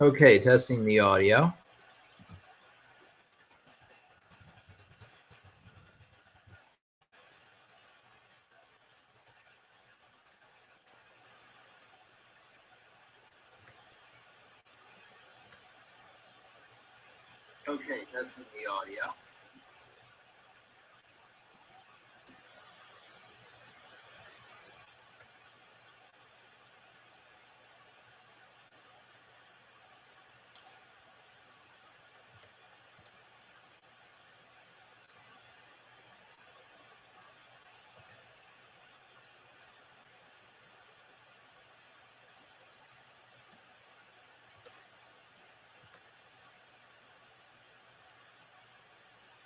Okay, testing the audio. Okay, testing the audio.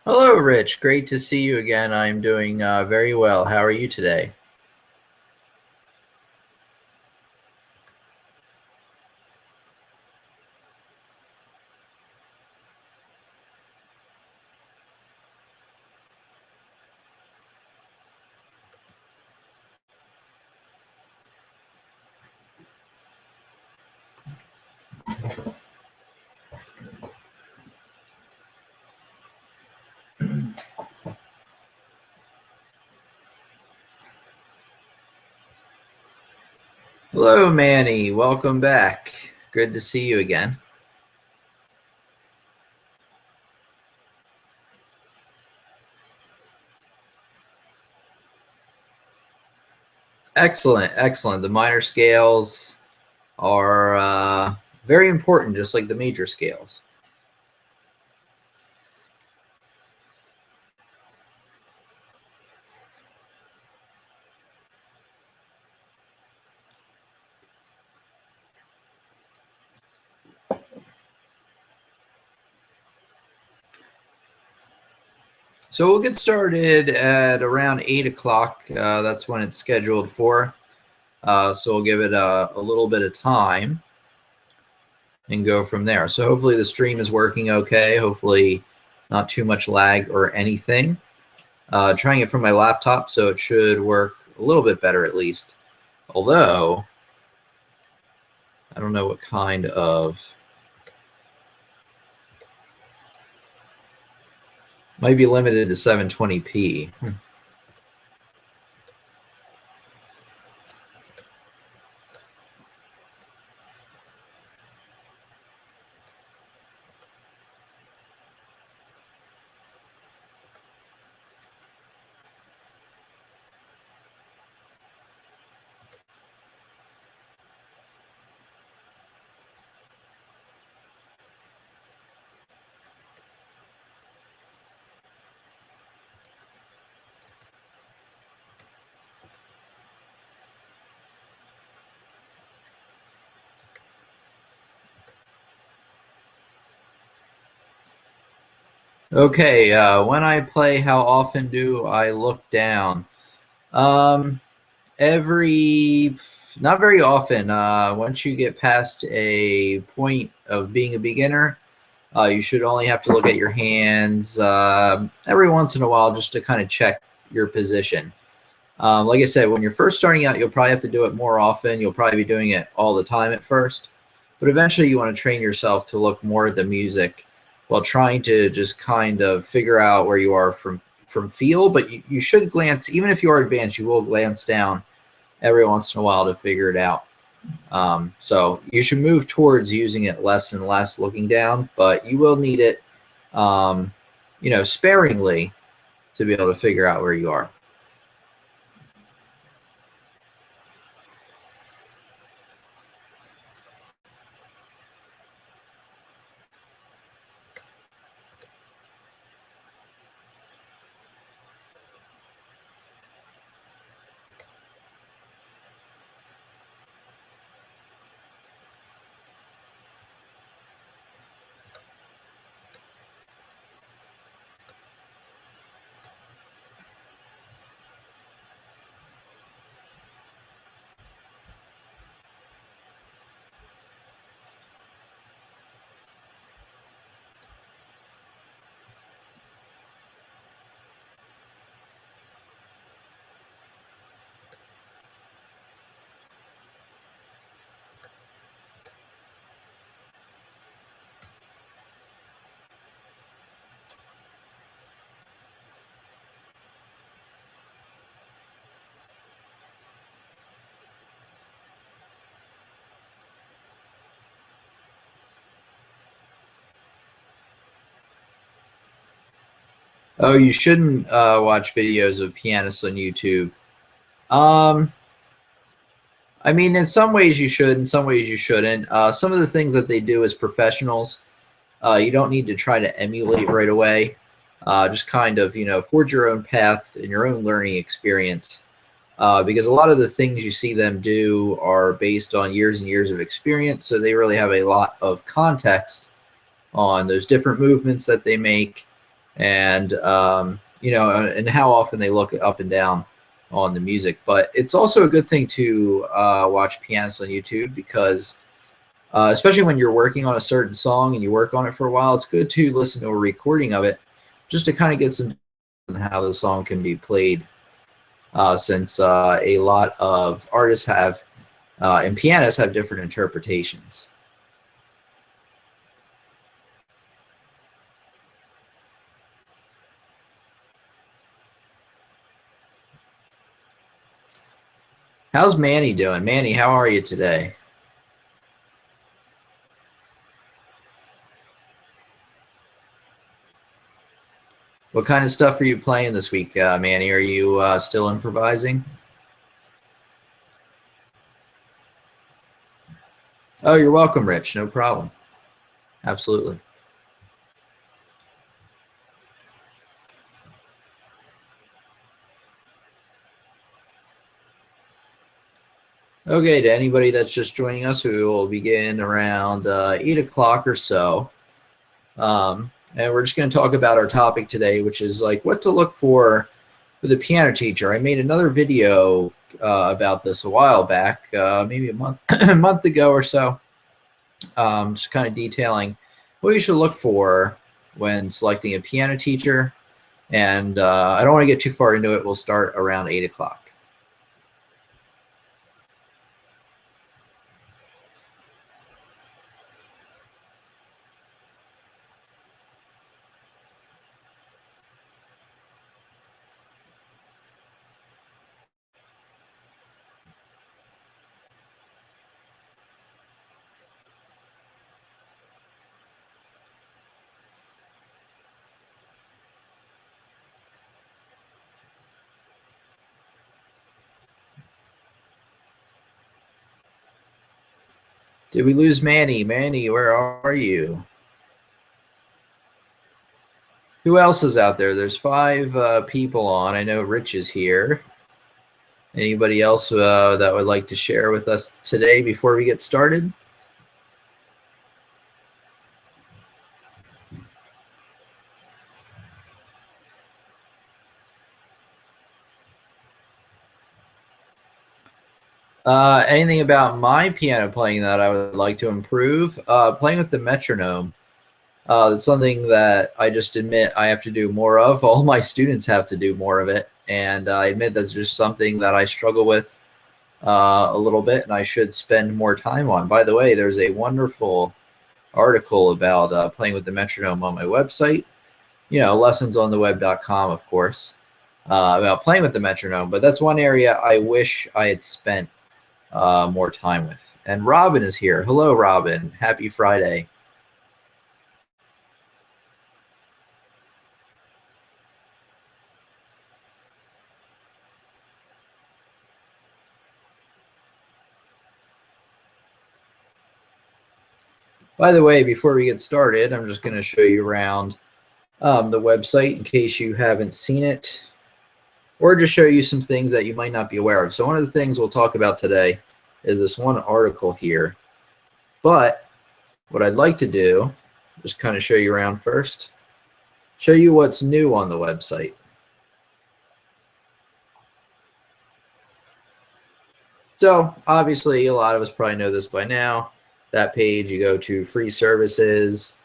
Hello, Rich. Great to see you again. I'm doing very well. How are you today? Hello, Manny. Welcome back. Good to see you again. Excellent, excellent. The minor scales are very important, just like the major scales. So we'll get started at around 8 o'clock. That's when it's scheduled for. So we'll give it a little bit of time and go from there. So hopefully the stream is working okay. Hopefully not too much lag or anything. Trying it from my laptop, so it should work a little bit better at least. Although, I don't know what kind of... Might be limited to 720p. Okay, when I play, how often do I look down? Every, not very often. Once you get past a point of being a beginner, you should only have to look at your hands every once in a while just to kind of check your position. Like I said, when you're first starting out, you'll probably have to do it more often. You'll probably be doing it all the time at first. But eventually you want to train yourself to look more at the music while trying to just kind of figure out where you are from feel. But you should glance, even if you are advanced, you will glance down every once in a while to figure it out. So you should move towards using it less and less looking down, but you will need it, sparingly to be able to figure out where you are. Oh, you shouldn't watch videos of pianists on YouTube. Um, I mean, in some ways you should, in some ways you shouldn't. Some of the things that they do as professionals, you don't need to try to emulate right away. Just kind of, forge your own path and your own learning experience. Because a lot of the things you see them do are based on years and years of experience. So they really have a lot of context on those different movements that they make, and and how often they look up and down on the music. But it's also a good thing to watch pianists on YouTube because, especially when you're working on a certain song and you work on it for a while, it's good to listen to a recording of it just to kind of get some on how the song can be played. Since a lot of artists have and pianists have different interpretations. How's Manny doing? Manny, how are you today? What kind of stuff are you playing this week, Manny? Are you still improvising? Oh, you're welcome, Rich. No problem. Absolutely. Okay, to anybody that's just joining us, we will begin around 8 o'clock or so. And we're just going to talk about our topic today, which is like what to look for the piano teacher. I made another video about this a while back, maybe a month, a month ago or so, just kind of detailing what you should look for when selecting a piano teacher. And I don't want to get too far into it. We'll start around 8 o'clock. Did we lose Manny? Manny, where are you? Who else is out there? There's 5 people on. I know Rich is here. Anybody else that would like to share with us today before we get started? Anything about my piano playing that I would like to improve? Playing with the metronome. It's something that I just admit I have to do more of. All my students have to do more of it. And I admit that's just something that I struggle with a little bit and I should spend more time on. By the way, there's a wonderful article about playing with the metronome on my website. lessonsontheweb.com, of course, about playing with the metronome. But that's one area I wish I had spent more time with. And Robin is here. Hello, Robin. Happy Friday. By the way, before we get started, I'm just going to show you around the website in case you haven't seen it, or just show you some things that you might not be aware of. So one of the things we'll talk about today is this one article here. But what I'd like to do, just kind of show you around first, show you what's new on the website. So obviously, a lot of us probably know this by now. That page, you go to free services,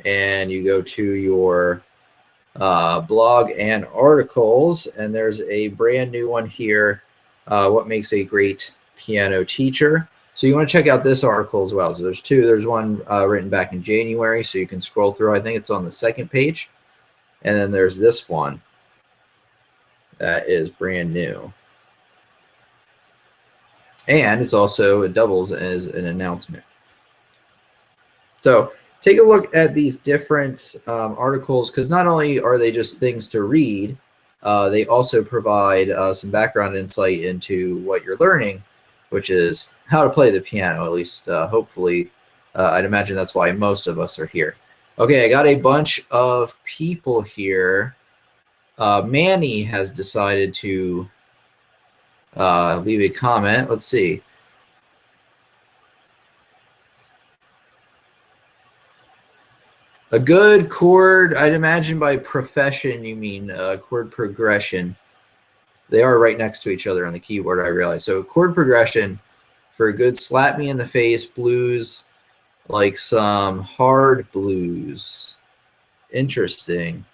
and you go to your blog and articles, and there's a brand new one here, what makes a great piano teacher. So you want to check out this article as well. So there's 2. There's one written back in January, so you can scroll through. I think it's on the 2nd page. And then there's this one that is brand new. And it doubles as an announcement. So take a look at these different articles, because not only are they just things to read, they also provide some background insight into what you're learning, which is how to play the piano, at least hopefully. I'd imagine that's why most of us are here. Okay, I got a bunch of people here. Manny has decided to leave a comment. Let's see. A good chord, I'd imagine by profession you mean chord progression. They are right next to each other on the keyboard, I realize. So chord progression for a good slap me in the face blues, like some hard blues. Interesting.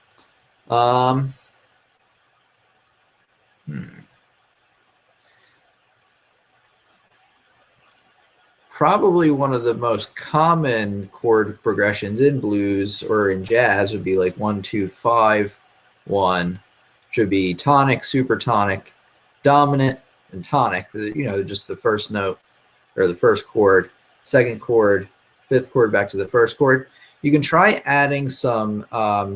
Probably one of the most common chord progressions in blues or in jazz would be like 1, 2, 5, 1. Should be tonic, supertonic, dominant, and tonic. You know, just the first note or the first chord, second chord, fifth chord back to the first chord. You can try adding some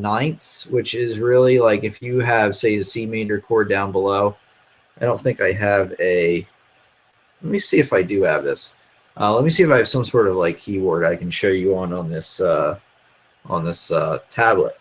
ninths, which is really like if you have, say, the C major chord down below. I don't think I have a. Let me see if I do have this. Let me see if I have some sort of like keyword I can show you on this tablet.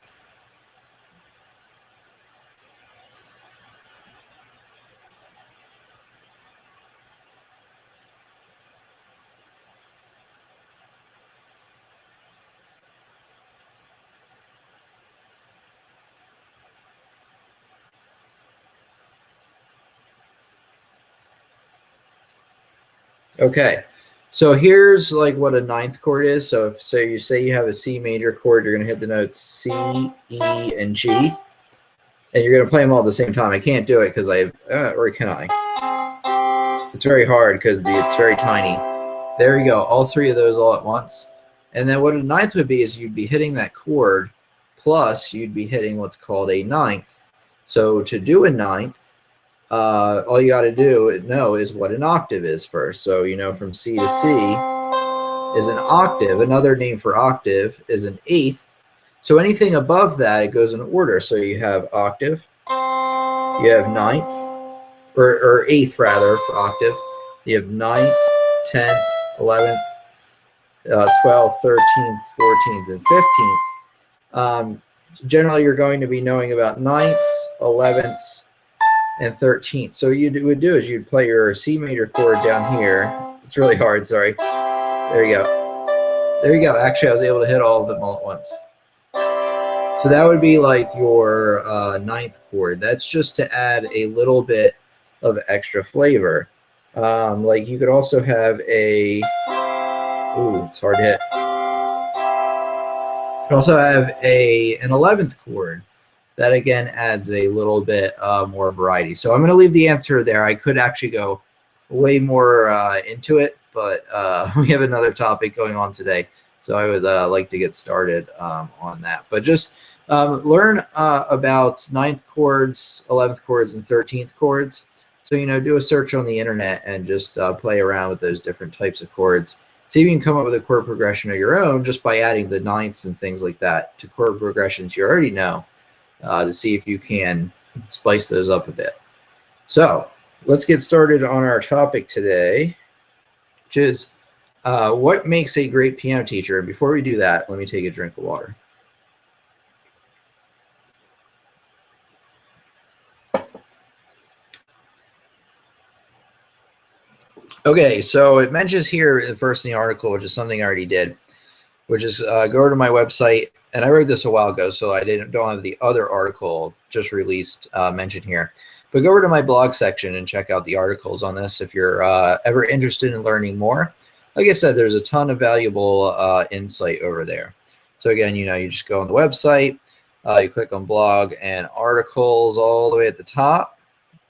Okay, so here's like what a ninth chord is. So if you say you have a C major chord, you're going to hit the notes C, E, and G, and you're going to play them all at the same time. I can't do it because or can I? It's very hard because it's very tiny. There you go, all three of those all at once. And then what a ninth would be is you'd be hitting that chord, plus you'd be hitting what's called a ninth. So to do a ninth, all you got to know is what an octave is first. So you know from C to C is an octave. Another name for octave is an eighth. So anything above that, it goes in order. So you have octave, you have ninth, or eighth rather for octave. You have ninth, 10th, 11th, 12th, 13th, 14th, and 15th. Generally, you're going to be knowing about ninths, 11ths, and 13th. So what you would do is you'd play your C major chord down here. It's really hard, sorry. There you go. There you go. Actually, I was able to hit all of them all at once. So that would be like your ninth chord. That's just to add a little bit of extra flavor. Like you could also have a, ooh, it's hard to hit. You could also have an 11th chord. That again adds a little bit more variety. So I'm going to leave the answer there. I could actually go way more into it, but we have another topic going on today. So I would like to get started on that. But just learn about ninth chords, 11th chords, and 13th chords. So, you know, do a search on the internet and just play around with those different types of chords. See if you can come up with a chord progression of your own just by adding the ninths and things like that to chord progressions you already know. To see if you can spice those up a bit. So let's get started on our topic today, which is what makes a great piano teacher. And before we do that, let me take a drink of water. Okay, so it mentions here first in the article, which is something I already did, which is go to my website. And I wrote this a while ago, so I don't have the other article just released mentioned here. But go over to my blog section and check out the articles on this if you're ever interested in learning more. Like I said, there's a ton of valuable insight over there. So again, you know, you just go on the website, you click on blog and articles all the way at the top,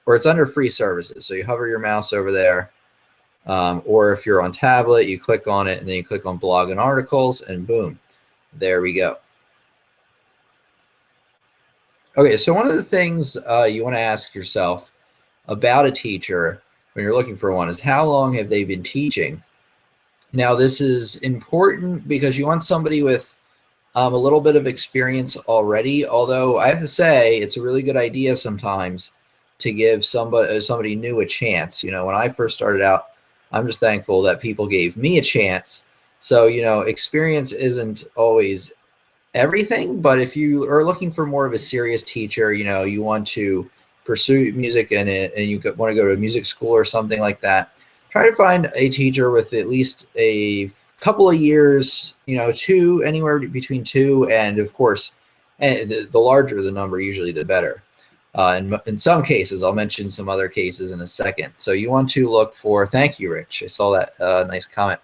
or it's under free services. So you hover your mouse over there. Or if you're on tablet, you click on it and then you click on blog and articles and boom, there we go. Okay, so one of the things you want to ask yourself about a teacher when you're looking for one is how long have they been teaching? Now, this is important because you want somebody with a little bit of experience already, although I have to say it's a really good idea sometimes to give somebody new a chance. You know, when I first started out, I'm just thankful that people gave me a chance. So, you know, experience isn't always everything, but if you are looking for more of a serious teacher, you know, you want to pursue music and you want to go to a music school or something like that, try to find a teacher with at least a couple of years, you know, anywhere between 2 and, of course, and the larger the number, usually the better. In some cases, I'll mention some other cases in a second. So you want to look for, thank you, Rich. I saw that nice comment.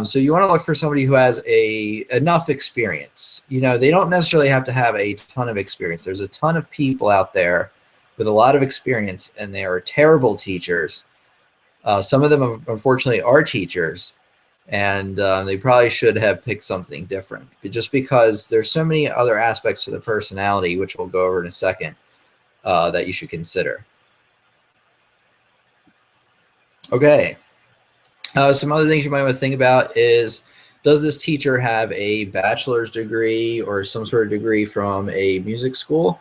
So you want to look for somebody who has enough experience. You know, they don't necessarily have to have a ton of experience. There's a ton of people out there with a lot of experience, and they are terrible teachers. Some of them, unfortunately, are teachers, and they probably should have picked something different. But just because there's so many other aspects to the personality, which we'll go over in a second, that you should consider. Okay. Some other things you might want to think about is, does this teacher have a bachelor's degree or some sort of degree from a music school,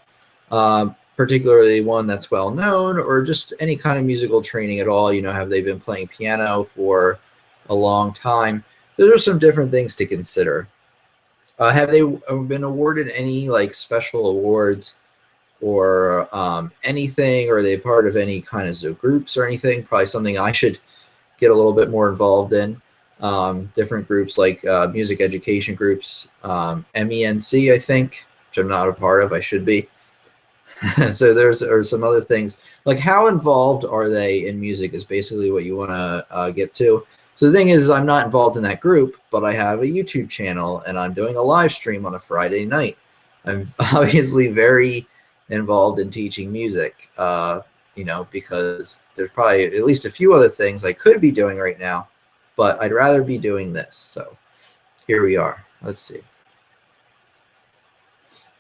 particularly one that's well known, or just any kind of musical training at all? You know, have they been playing piano for a long time? Those are some different things to consider. Have they been awarded any like special awards or anything? Or are they part of any kind of groups or anything? Probably something I should get a little bit more involved in. Different groups like music education groups, MENC, I think, which I'm not a part of. I should be. So there's some other things, like how involved are they in music is basically what you want to get to. So the thing is, I'm not involved in that group, but I have a YouTube channel and I'm doing a live stream on a Friday night. I'm obviously very involved in teaching music. You know, because there's probably at least a few other things I could be doing right now, but I'd rather be doing this. So here we are. Let's see.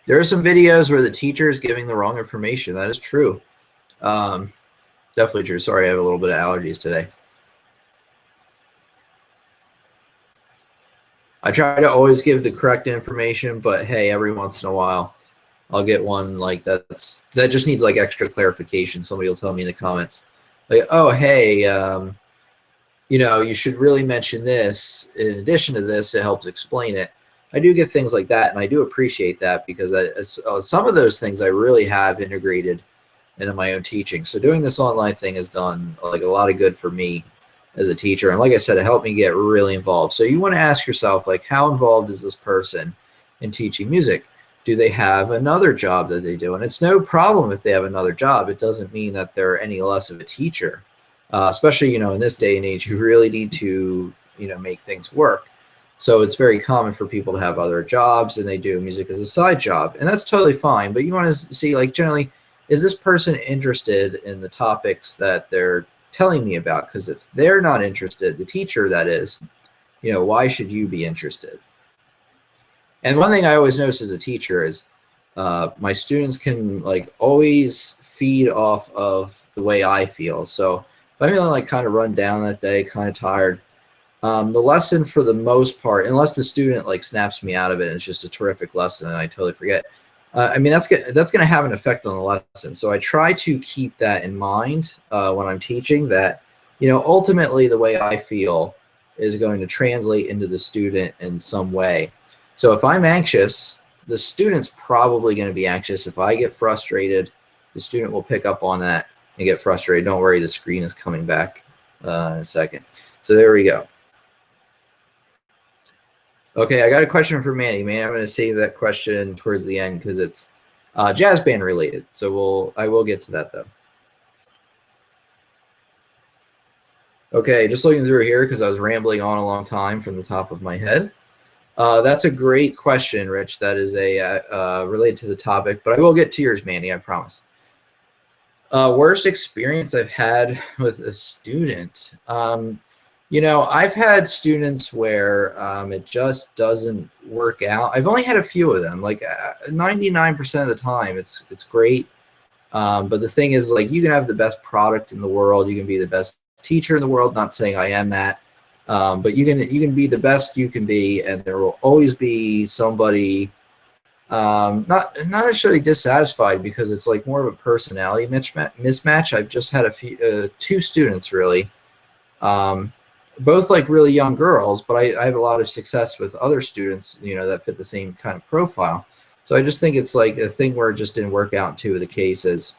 There are some videos where the teacher is giving the wrong information. That is true. Definitely true. Sorry, I have a little bit of allergies today. I try to always give the correct information, but hey, every once in a while, I'll get one like that just needs like extra clarification. Somebody will tell me in the comments, like, oh, hey, you know, you should really mention this in addition to this. It helps explain it. I do get things like that, and I do appreciate that because some of those things I really have integrated into my own teaching. So doing this online thing has done like a lot of good for me as a teacher. And like I said, it helped me get really involved. So you want to ask yourself, like, how involved is this person in teaching music? Do they have another job that they do? And it's no problem if they have another job. It doesn't mean that they're any less of a teacher, especially, you know, in this day and age, you really need to, you know, make things work. So it's very common for people to have other jobs and they do music as a side job, and that's totally fine. But you want to see, like, generally, is this person interested in the topics that they're telling me about? Because if they're not interested, the teacher that is, you know, why should you be interested? And one thing I always notice as a teacher is my students can like always feed off of the way I feel. So if I'm feeling like kind of run down that day, kind of tired, the lesson for the most part, unless the student like snaps me out of it and it's just a terrific lesson and I totally forget, I mean, that's going to have an effect on the lesson. So I try to keep that in mind when I'm teaching, that, you know, ultimately the way I feel is going to translate into the student in some way. So if I'm anxious, the student's probably going to be anxious. If I get frustrated, the student will pick up on that and get frustrated. Don't worry, the screen is coming back in a second. So there we go. Okay, I got a question for Manny. Man, I'm going to save that question towards the end because it's jazz band related. So I will get to that though. Okay, just looking through here because I was rambling on a long time from the top of my head. That's a great question, Rich. That is related to the topic, but I will get to yours, Manny, I promise. Worst experience I've had with a student. You know, I've had students where it just doesn't work out. I've only had a few of them. Like 99% of the time, it's great. But the thing is, like, you can have the best product in the world. You can be the best teacher in the world. Not saying I am that. But you can be the best you can be, and there will always be somebody not necessarily dissatisfied, because it's like more of a personality mismatch. I've just had a few two students really, um, both like really young girls, but I have a lot of success with other students, that fit the same kind of profile. So I just think it's like a thing where it just didn't work out in two of the cases,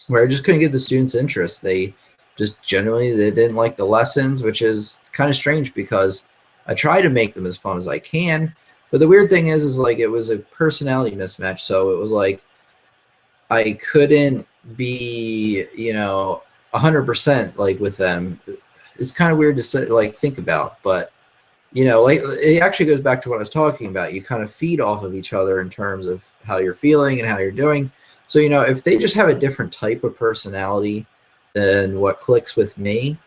where I just couldn't get the students' interest. They just generally they didn't like the lessons, which is kind of strange because I try to make them as fun as I can. But the weird thing is like it was a personality mismatch. So it was like I couldn't be, 100% like with them. It's kind of weird to say, like think about, but like it actually goes back to what I was talking about. You kind of feed off of each other in terms of how you're feeling and how you're doing. So, if they just have a different type of personality than what clicks with me,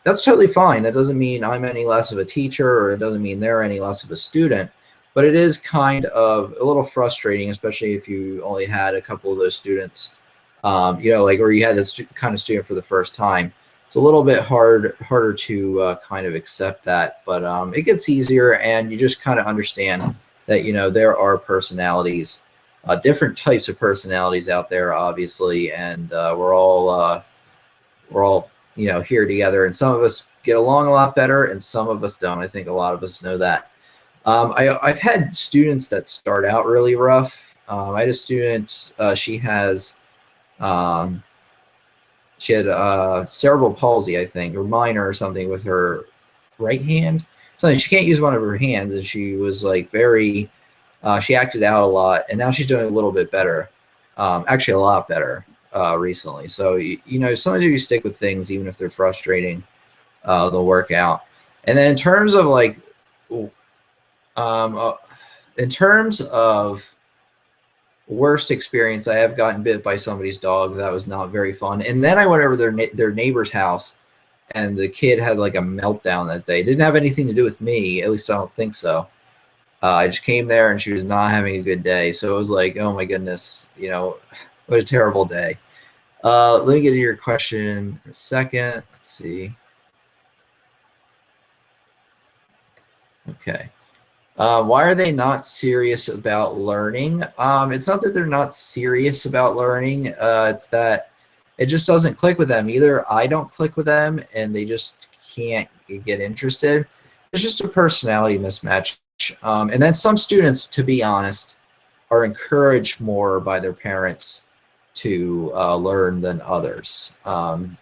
that's totally fine. That doesn't mean I'm any less of a teacher, or it doesn't mean they're any less of a student. But it is kind of a little frustrating, especially if you only had a couple of those students, like, or you had this kind of student for the first time. It's a little bit harder to kind of accept that, but it gets easier, and you just kind of understand that there are personalities, different types of personalities out there, obviously, and we're all here together, and some of us get along a lot better, and some of us don't. I think a lot of us know that. I've had students that start out really rough. I had a student. Um, she had cerebral palsy, I think, or minor or something with her right hand. So she can't use one of her hands, and she was like very. She acted out a lot, and now she's doing a little bit better. Actually, a lot better recently. So sometimes you stick with things even if they're frustrating, they'll work out. And then um, uh, in terms of worst experience, I have gotten bit by somebody's dog. That was not very fun. And then I went over their neighbor's house, and the kid had like a meltdown that day. It didn't have anything to do with me, at least I don't think so. I just came there, and she was not having a good day. So it was like, oh my goodness, what a terrible day. Let me get to your question in a second. Let's see. Okay. Why are they not serious about learning? It's not that they're not serious about learning. It's that it just doesn't click with them. Either I don't click with them, and they just can't get interested. It's just a personality mismatch. And then some students, to be honest, are encouraged more by their parents to learn than others.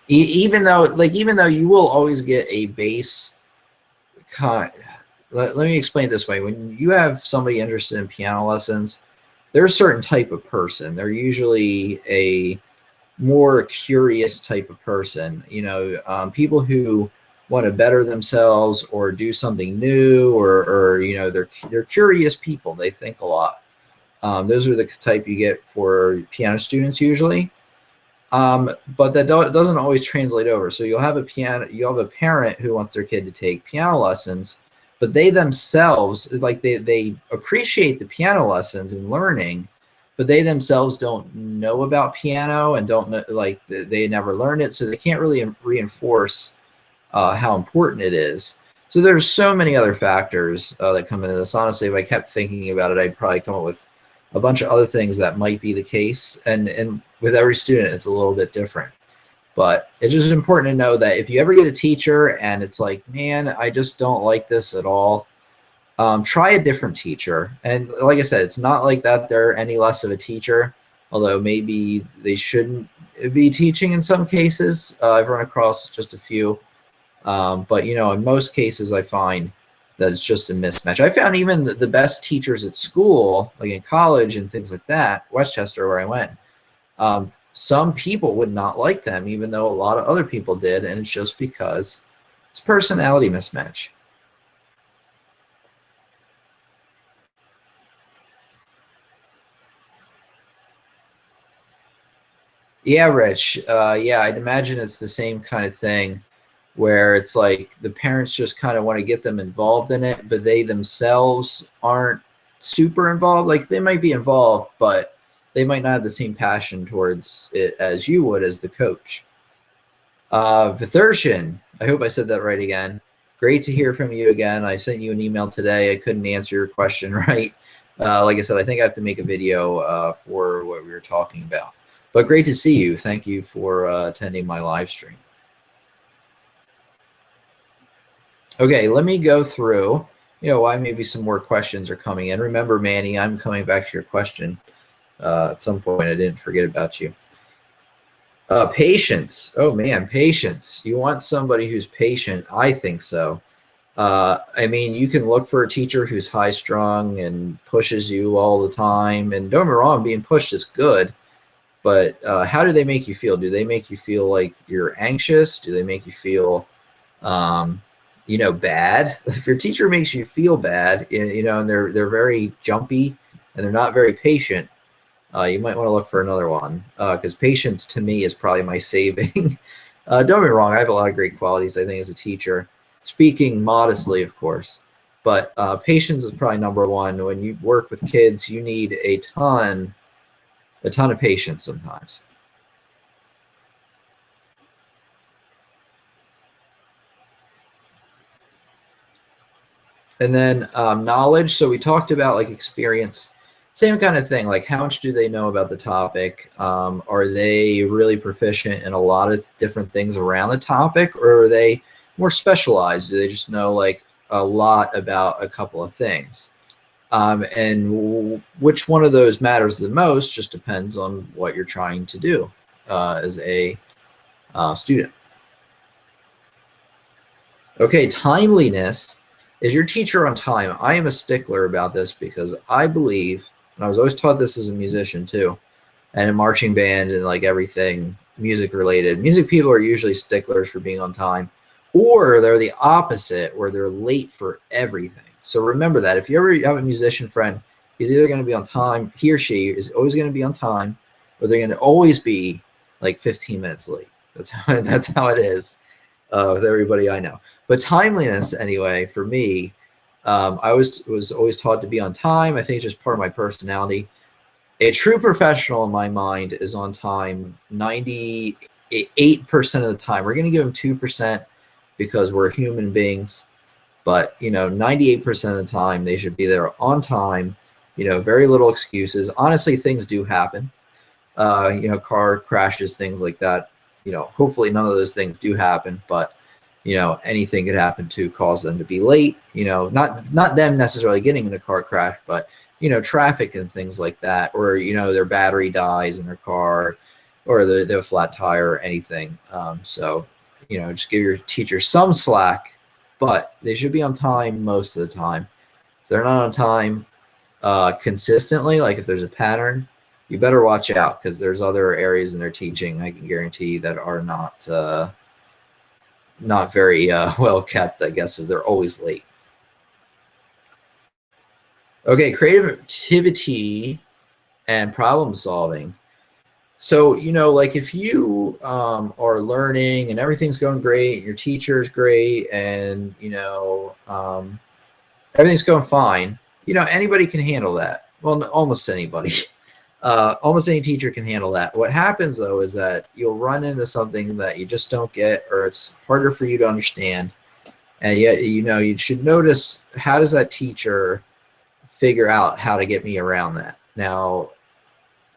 Even though you will always get a base kind. Let me explain it this way. When you have somebody interested in piano lessons, they're a certain type of person. They're usually a more curious type of person. People who want to better themselves or do something new, or they're curious people. They think a lot. Those are the type you get for piano students usually. But that doesn't always translate over. So you'll have a parent who wants their kid to take piano lessons, but they themselves, like they appreciate the piano lessons and learning, but they themselves don't know about piano and don't know, like they never learned it, so they can't really reinforce how important it is. So there's so many other factors that come into this. Honestly, if I kept thinking about it, I'd probably come up with a bunch of other things that might be the case. And with every student, it's a little bit different. But it's just important to know that if you ever get a teacher and it's like, man, I just don't like this at all, try a different teacher. And like I said, it's not like that they're any less of a teacher, although maybe they shouldn't be teaching in some cases. I've run across just a few. But in most cases, I find that it's just a mismatch. I found even the best teachers at school, like in college and things like that, Westchester, where I went, some people would not like them, even though a lot of other people did, and it's just because it's personality mismatch. Yeah, Rich. Yeah, I'd imagine it's the same kind of thing where it's like the parents just kind of want to get them involved in it, but they themselves aren't super involved. Like they might be involved, but they might not have the same passion towards it as you would as the coach. Vithurshan, I hope I said that right again. Great to hear from you again. I sent you an email today. I couldn't answer your question right. Like I said, I think I have to make a video for what we were talking about. But great to see you. Thank you for attending my live stream. Okay, let me go through, why maybe some more questions are coming in. Remember, Manny, I'm coming back to your question at some point. I didn't forget about you. Patience. Oh, man, patience. You want somebody who's patient? I think so. I mean, you can look for a teacher who's high strung and pushes you all the time. And don't get me wrong, being pushed is good. But how do they make you feel? Do they make you feel like you're anxious? Do they make you feel bad? If your teacher makes you feel bad, and they're very jumpy and they're not very patient, you might want to look for another one, because patience to me is probably my saving. Don't get me wrong, I have a lot of great qualities, I think, as a teacher, speaking modestly, of course, but patience is probably number one. When you work with kids, you need a ton of patience sometimes. And then knowledge. So we talked about like experience, same kind of thing. Like how much do they know about the topic? Are they really proficient in a lot of different things around the topic, or are they more specialized? Do they just know like a lot about a couple of things? And which one of those matters the most just depends on what you're trying to do as a student. Okay, timeliness. Is your teacher on time? I am a stickler about this because I believe, and I was always taught this as a musician too, and in marching band and like everything music related. Music people are usually sticklers for being on time, or they're the opposite where they're late for everything. So remember that if you ever have a musician friend, he's either going to be on time, he or she is always going to be on time, or they're going to always be like 15 minutes late. That's how it is with everybody I know. But timeliness, anyway, for me, I was always taught to be on time. I think it's just part of my personality. A true professional in my mind is on time 98% of the time. We're going to give them 2% because we're human beings. But, 98% of the time, they should be there on time, very little excuses. Honestly, things do happen. Car crashes, things like that. Hopefully none of those things do happen, but, anything could happen to cause them to be late, not them necessarily getting in a car crash, but, traffic and things like that, or, their battery dies in their car, or they have a flat tire or anything. So, just give your teacher some slack, but they should be on time most of the time. If they're not on time consistently, like if there's a pattern, you better watch out, because there's other areas in their teaching, I can guarantee, that are not very well kept, I guess, if they're always late. Okay, creativity and problem solving. So, like if you are learning and everything's going great, and your teacher's great, and, everything's going fine, anybody can handle that. Well, almost anybody. Almost any teacher can handle that. What happens, though, is that you'll run into something that you just don't get, or it's harder for you to understand. And yet, you should notice, how does that teacher figure out how to get me around that? Now,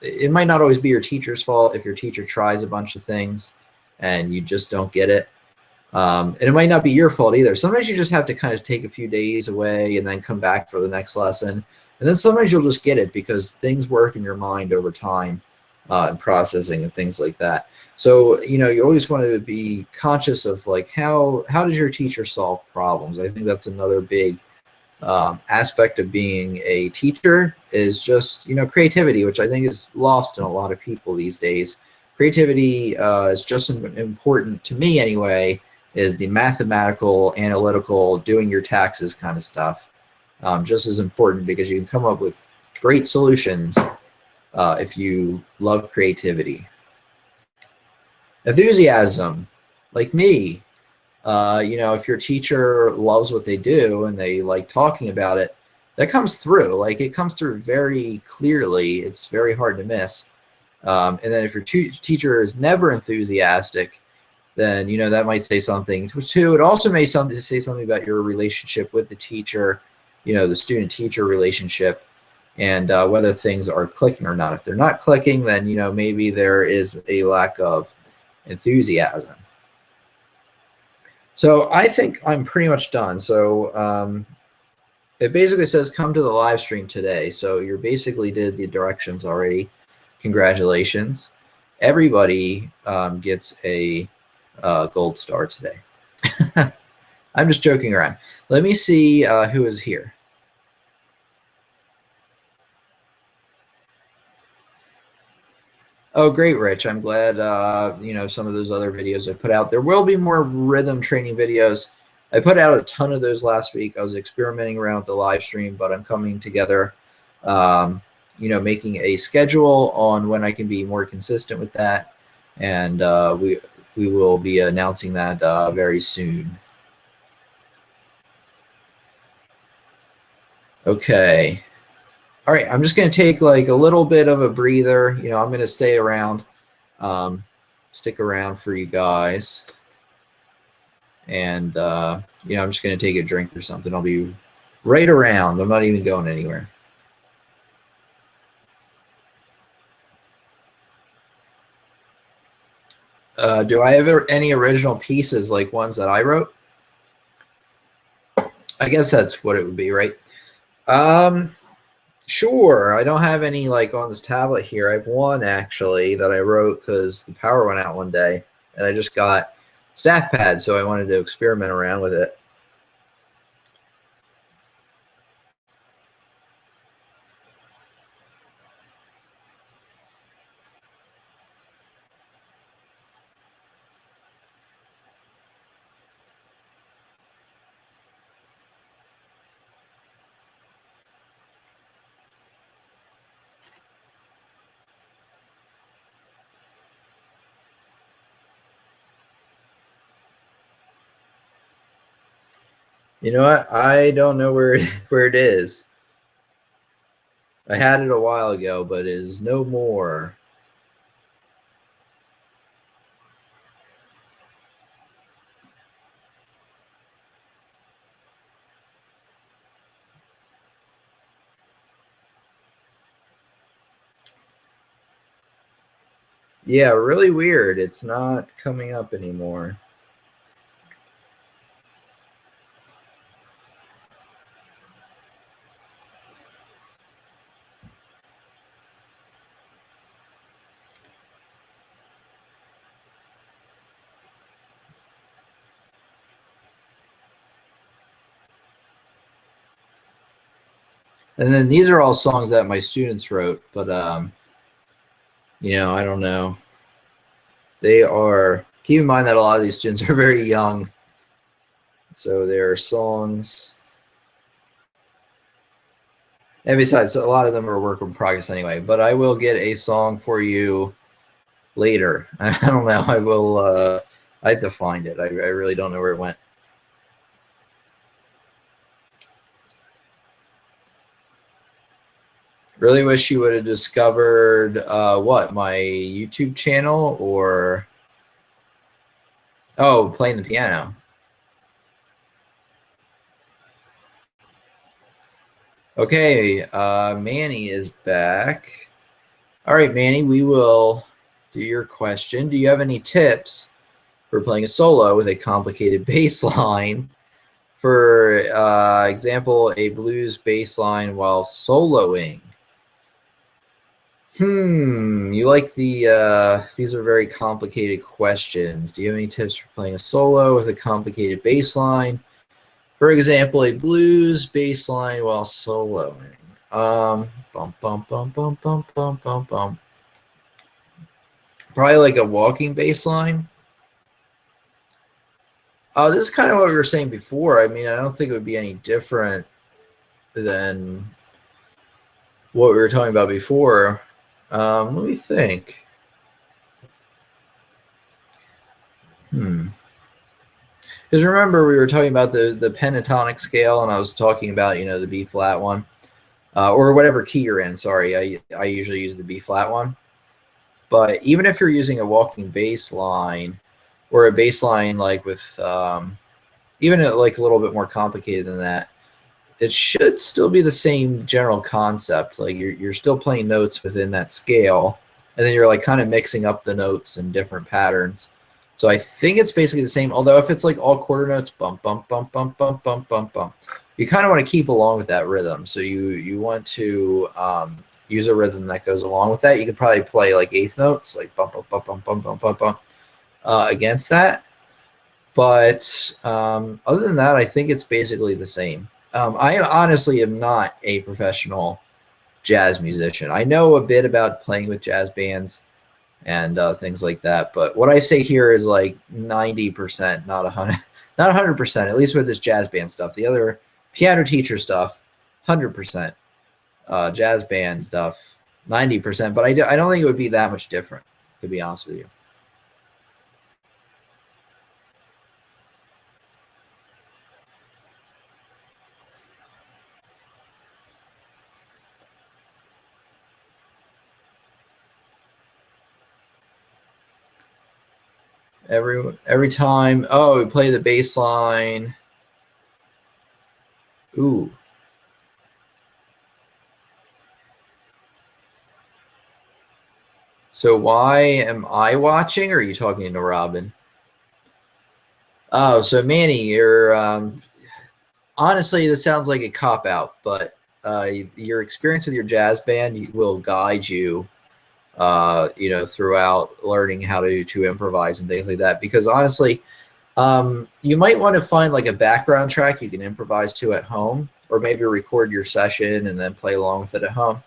it might not always be your teacher's fault if your teacher tries a bunch of things and you just don't get it. And it might not be your fault either. Sometimes you just have to kind of take a few days away and then come back for the next lesson. And then sometimes you'll just get it because things work in your mind over time and processing and things like that. So, you always want to be conscious of like, how does your teacher solve problems? I think that's another big aspect of being a teacher, is just, creativity, which I think is lost in a lot of people these days. Creativity is just as important, to me anyway, is the mathematical, analytical, doing your taxes kind of stuff. Just as important, because you can come up with great solutions if you love creativity. Enthusiasm, like me, if your teacher loves what they do and they like talking about it, that comes through. Like, it comes through very clearly. It's very hard to miss. And then if your teacher is never enthusiastic, then that might say something. Two, it also may say something about your relationship with the teacher, the student-teacher relationship, and whether things are clicking or not. If they're not clicking, then maybe there is a lack of enthusiasm. So I think I'm pretty much done. So it basically says come to the live stream today. So you basically did the directions already. Congratulations. Everybody gets a gold star today. I'm just joking around. Let me see who is here. Oh, great, Rich. I'm glad, some of those other videos I put out. There will be more rhythm training videos. I put out a ton of those last week. I was experimenting around with the live stream, but I'm coming together, making a schedule on when I can be more consistent with that. And we will be announcing that very soon. Okay. All right, I'm just going to take like a little bit of a breather. I'm going to stay around, stick around for you guys. And, I'm just going to take a drink or something. I'll be right around. I'm not even going anywhere. Do I have any original pieces like ones that I wrote? I guess that's what it would be, right? Sure. I don't have any like on this tablet here. I have one actually that I wrote because the power went out one day and I just got staff pads, so I wanted to experiment around with it. You know what? I don't know where it is. I had it a while ago, but it is no more. Yeah, really weird. It's not coming up anymore. And then these are all songs that my students wrote, but I don't know. They are, keep in mind that a lot of these students are very young. So there are songs. And besides, a lot of them are work in progress anyway, but I will get a song for you later. I don't know. I will, I have to find it. I really don't know where it went. Really wish you would have discovered what, my YouTube channel or playing the piano. Okay, Manny is back. All right, Manny, we will do your question. Do you have any tips for playing a solo with a complicated bass line? For example, a blues bass line while soloing. You like the, these are very complicated questions. Do you have any tips for playing a solo with a complicated bass line? For example, a blues bass line while soloing. Bum, bum, bum, bum, bum, bum, bum, bum. Probably like a walking bass line. This is kind of what we were saying before. I mean, I don't think it would be any different than what we were talking about before. Let me think. Because remember, we were talking about the pentatonic scale, and I was talking about, the B flat one, or whatever key you're in. Sorry, I usually use the B flat one. But even if you're using a walking bass line or a bass line like with even like a little bit more complicated than that, it should still be the same general concept. Like you're still playing notes within that scale, and then you're like kind of mixing up the notes in different patterns. So I think it's basically the same. Although if it's like all quarter notes, bump bump bump bump bump bump bump bump, you kind of want to keep along with that rhythm. So you want to use a rhythm that goes along with that. You could probably play like eighth notes, like bump bump bump bump bump bump bump bump against that. But other than that, I think it's basically the same. I honestly am not a professional jazz musician. I know a bit about playing with jazz bands and things like that, but what I say here is like 90%, not 100, not 100%. At least with this jazz band stuff. The other piano teacher stuff, 100%. Jazz band stuff, 90%. But I don't think it would be that much different, to be honest with you. Every time, oh, we play the bass line. Ooh. So why am I watching, or are you talking to Robin? Oh, so Manny, you're honestly, this sounds like a cop out, but your experience with your jazz band will guide you, throughout learning how to improvise and things like that. Because honestly, you might want to find like a background track you can improvise to at home, or maybe record your session and then play along with it at home.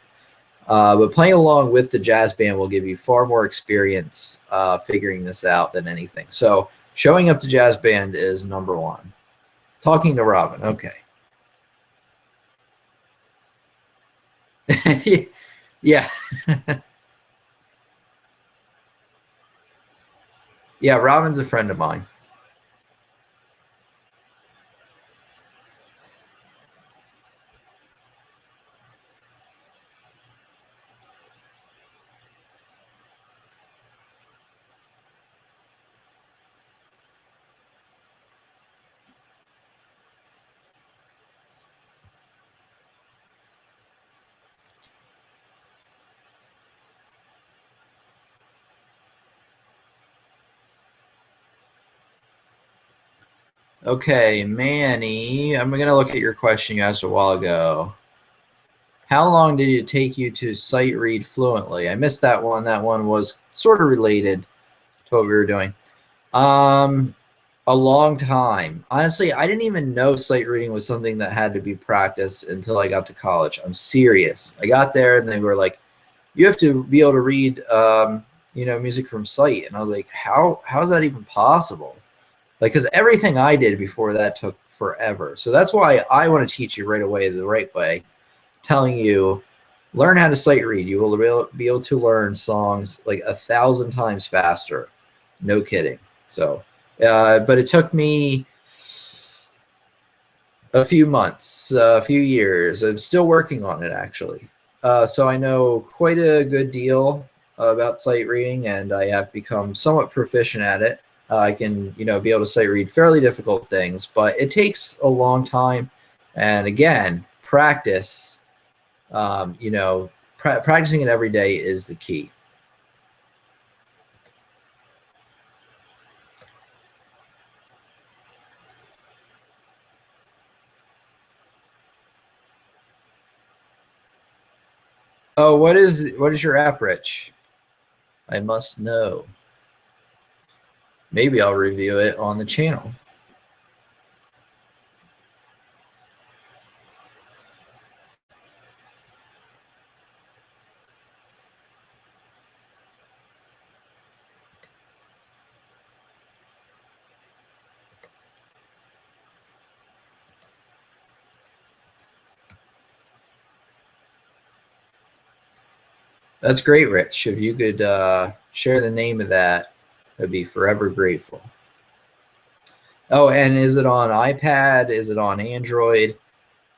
But playing along with the jazz band will give you far more experience figuring this out than anything. So showing up to jazz band is number one. Talking to Robin, okay. Yeah, yeah. Robin's a friend of mine. Okay, Manny, I'm gonna look at your question you asked a while ago. How long did it take you to sight read fluently? I missed that one. That one was sort of related to what we were doing. Um, a long time. Honestly, I didn't even know sight reading was something that had to be practiced until I got to college. I'm serious. I got there and they were like, "You have to be able to read, music from sight." And I was like, How is that even possible? Like, because everything I did before that took forever. So that's why I want to teach you right away the right way, telling you learn how to sight read. You will be able to learn songs like 1,000 times faster. No kidding. So, but it took me a few months, a few years. I'm still working on it actually. So I know quite a good deal about sight reading, and I have become somewhat proficient at it. I can, be able to sight read fairly difficult things, but it takes a long time. And again, practice. Practicing it every day is the key. Oh, what is your app, Rich? I must know. Maybe I'll review it on the channel. That's great, Rich. If you could share the name of that, I'd be forever grateful. Oh, and is it on iPad? Is it on Android?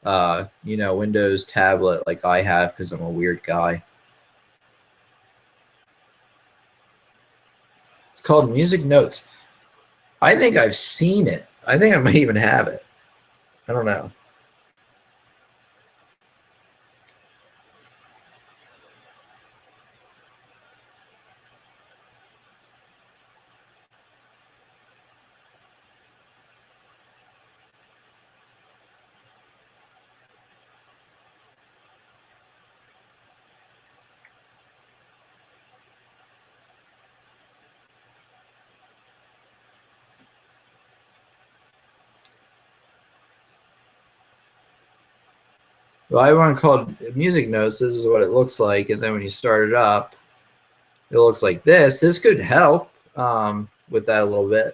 Windows tablet like I have because I'm a weird guy. It's called Music Notes. I think I've seen it. I think I might even have it. I don't know. Well, I have one called Music Notes. This is what it looks like, and then when you start it up, it looks like this. This could help with that a little bit.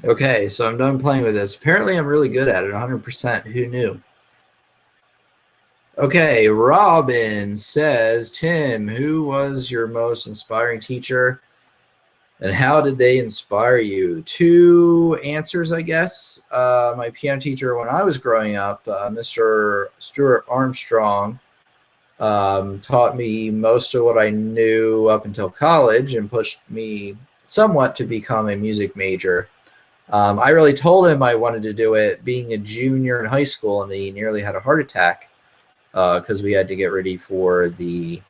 Okay, so I'm done playing with this. Apparently, I'm really good at it, 100%. Who knew? Okay, Robin says, Tim, who was your most inspiring teacher and how did they inspire you? Two answers, I guess. My piano teacher when I was growing up, Mr. Stuart Armstrong, taught me most of what I knew up until college and pushed me somewhat to become a music major. I really told him I wanted to do it being a junior in high school, and he nearly had a heart attack because we had to get ready for the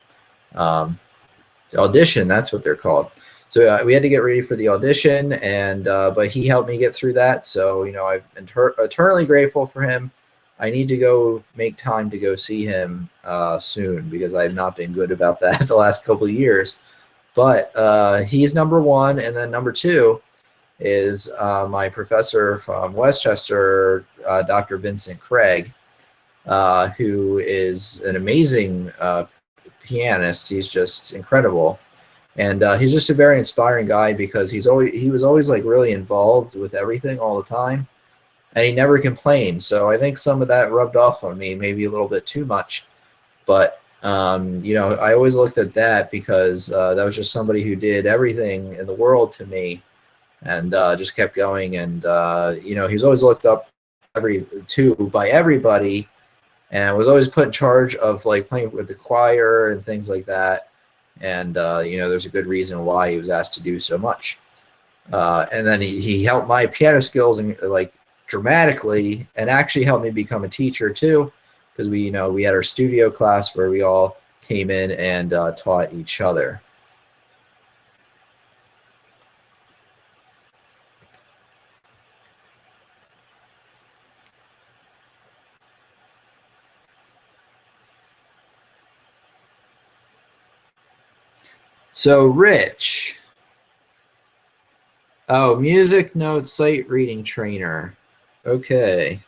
audition. That's what they're called. So we had to get ready for the audition, and but he helped me get through that. So I'm eternally grateful for him. I need to go make time to go see him soon because I have not been good about that the last couple of years. But he's number one, and then number two is my professor from Westchester, Dr. Vincent Craig, who is an amazing pianist. He's just incredible. And he's just a very inspiring guy because he was always like really involved with everything all the time, and he never complained. So I think some of that rubbed off on me, maybe a little bit too much. But I always looked at that because that was just somebody who did everything in the world to me, and just kept going. And he was always looked up by everybody, and was always put in charge of like playing with the choir and things like that. And there's a good reason why he was asked to do so much. And then he helped my piano skills and like dramatically, and actually helped me become a teacher too, because we had our studio class where we all came in and taught each other. So Rich, oh, music note sight reading trainer. Okay.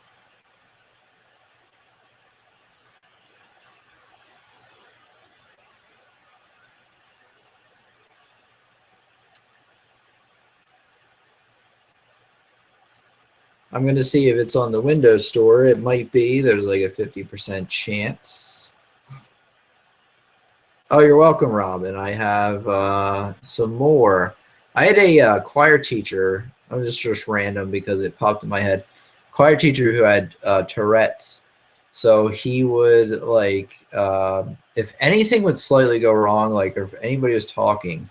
I'm going to see if it's on the Windows Store. It might be. There's like a 50% chance. Oh, you're welcome, Robin. I have some more. I had a choir teacher. I'm just random because it popped in my head. Choir teacher who had Tourette's. So he would like, if anything would slightly go wrong, like if anybody was talking,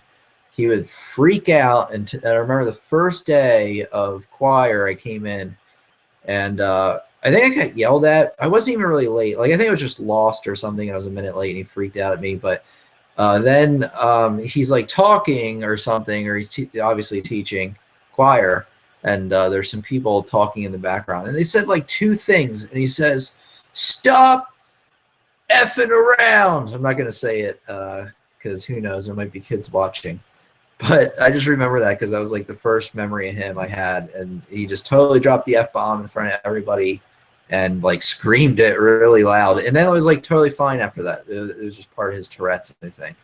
he would freak out. And I remember the first day of choir, I came in, and I think I got yelled at. I wasn't even really late. Like I think I was just lost or something, and I was a minute late, and he freaked out at me. But then he's like talking or something, or he's obviously teaching choir, and there's some people talking in the background, and they said like two things, and he says, "Stop effing around." I'm not gonna say it because who knows, there might be kids watching. But I just remember that because that was like the first memory of him I had, and he just totally dropped the F-bomb in front of everybody and like screamed it really loud. And then it was like totally fine after that. It was just part of his Tourette's, I think.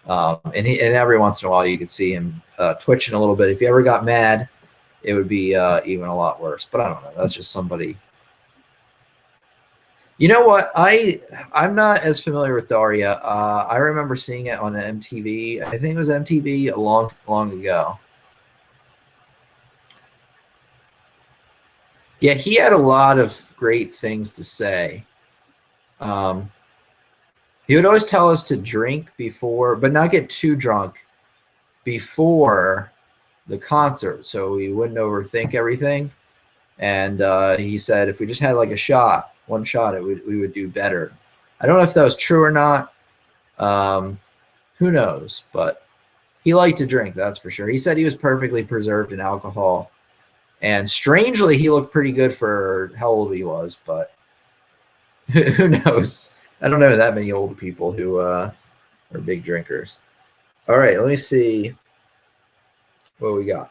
And every once in a while you could see him twitching a little bit. If he ever got mad, it would be even a lot worse. But I don't know. That's just somebody. You know what? I'm not as familiar with Daria. I remember seeing it on MTV. I think it was MTV a long ago. Yeah, he had a lot of great things to say. He would always tell us to drink before, but not get too drunk before the concert, so we wouldn't overthink everything. And he said if we just had like a shot, one shot, we would do better. I don't know if that was true or not. Who knows? But he liked to drink, that's for sure. He said he was perfectly preserved in alcohol. And strangely, he looked pretty good for how old he was, but who knows? I don't know that many old people who are big drinkers. All right, let me see what we got.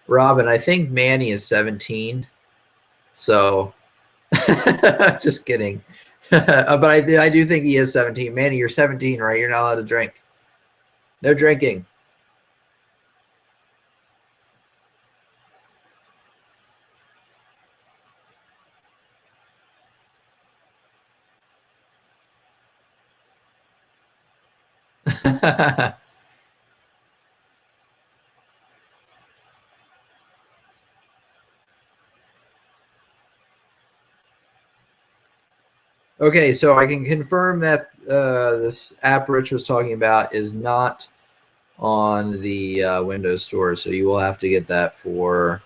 Robin, I think Manny is 17. So, just kidding. But I do think he is 17. Manny, you're 17, right? You're not allowed to drink. No drinking. Okay, so I can confirm that this app Rich was talking about is not on the Windows Store, so you will have to get that for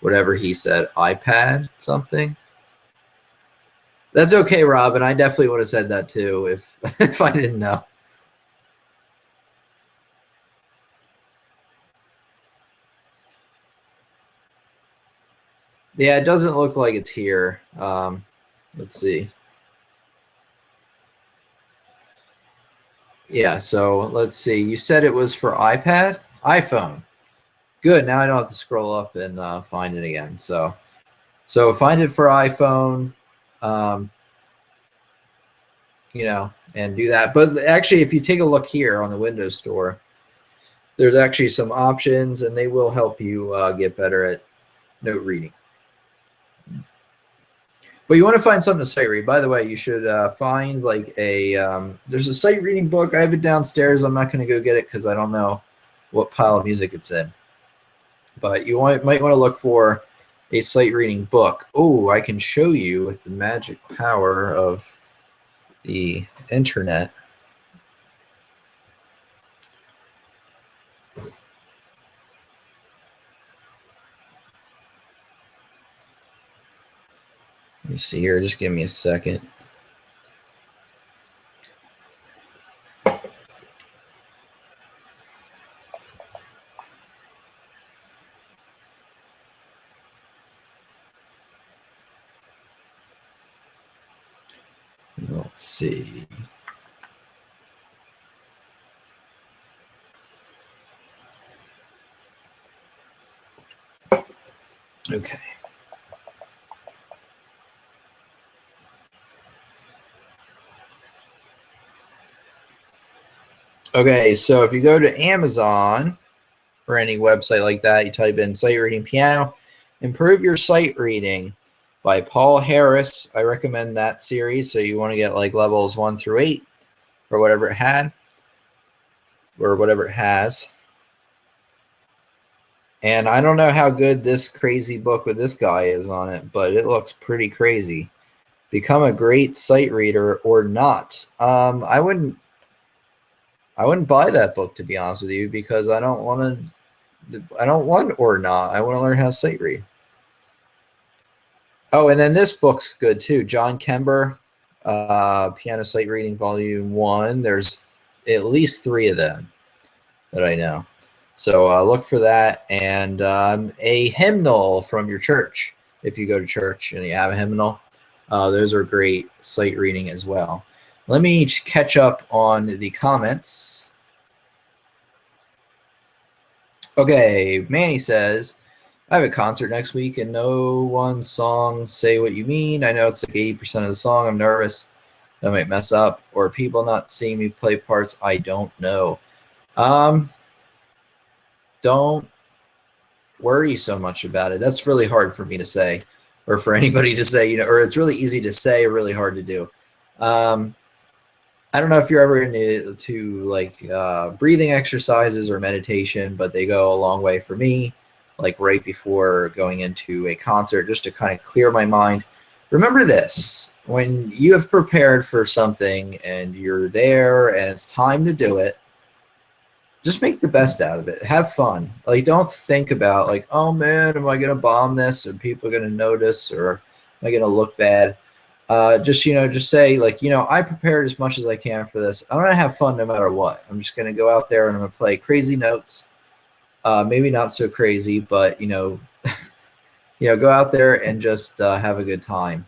whatever he said, iPad something. That's okay, Robin. I definitely would have said that too if if I didn't know. Yeah, it doesn't look like it's here. Let's see. Yeah, so let's see. You said it was for iPad? iPhone. Good. Now I don't have to scroll up and find it again. So find it for iPhone, um, and do that. But actually, if you take a look here on the Windows Store, there's actually some options, and they will help you get better at note reading. But you want to find something to sight read. By the way, you should find like there's a sight reading book. I have it downstairs. I'm not going to go get it because I don't know what pile of music it's in. But you might want to look for a sight reading book. Oh, I can show you with the magic power of the internet. Let me see here. Just give me a second. Let's see. Okay. Okay, so if you go to Amazon or any website like that, you type in sight reading piano, Improve Your Sight Reading by Paul Harris. I recommend that series. So you want to get like levels 1 through 8 or whatever it had or whatever it has. And I don't know how good this crazy book with this guy is on it, but it looks pretty crazy. Become a great sight reader or not. I wouldn't buy that book, to be honest with you, because I don't want or not. I want to learn how to sight read. Oh, and then this book's good too. John Kember, Piano Sight Reading Volume 1. There's at least 3 of them that I know. So look for that. And a hymnal from your church. if you go to church and you have a hymnal. Those are great sight reading as well. Let me catch up on the comments. Okay, Manny says, I have a concert next week and no one song Say What You Mean. I know it's like 80% of the song. I'm nervous I might mess up, or people not seeing me play parts I don't know. Don't worry so much about it. That's really hard for me to say, or for anybody to say, or it's really easy to say, or really hard to do. I don't know if you're ever into like breathing exercises or meditation, but they go a long way for me, like right before going into a concert, just to kind of clear my mind. Remember this, when you have prepared for something and you're there and it's time to do it, just make the best out of it. Have fun. Like, don't think about like, oh man, am I going to bomb this? Are people going to notice, or am I going to look bad? Just just say like, I prepared as much as I can for this. I'm gonna have fun no matter what. I'm just gonna go out there and I'm gonna play crazy notes. Maybe not so crazy, but go out there and just have a good time.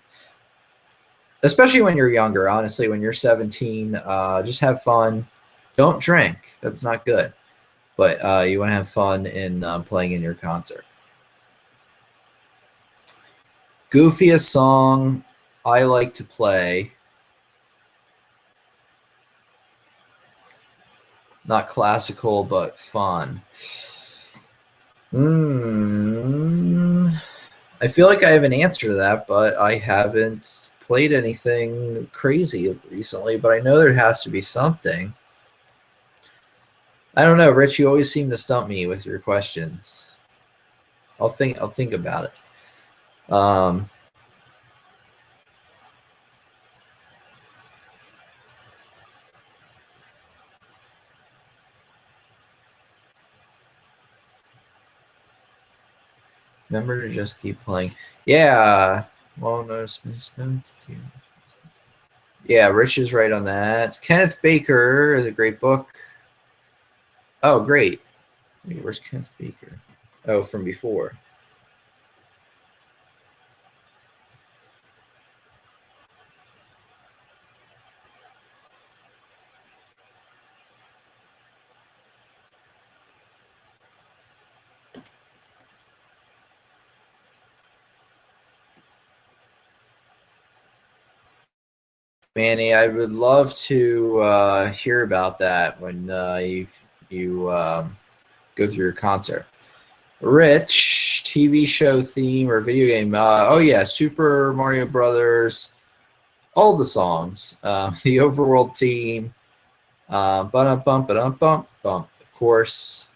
Especially when you're younger. Honestly, when you're 17, just have fun. Don't drink. That's not good. But you want to have fun in playing in your concert. Goofiest song I like to play. Not classical, but fun. I feel like I have an answer to that, but I haven't played anything crazy recently, but I know there has to be something. I don't know, Rich, you always seem to stump me with your questions. I'll think about it. Remember to just keep playing. Yeah. Well, notice. Yeah, Rich is right on that. Kenneth Baker is a great book. Oh, great. Wait, where's Kenneth Baker? Oh, from before. Manny, I would love to hear about that when you go through your concert. Rich, TV show theme or video game? Oh yeah, Super Mario Brothers. All the songs, the overworld theme, bump bump bump bump bump, of course,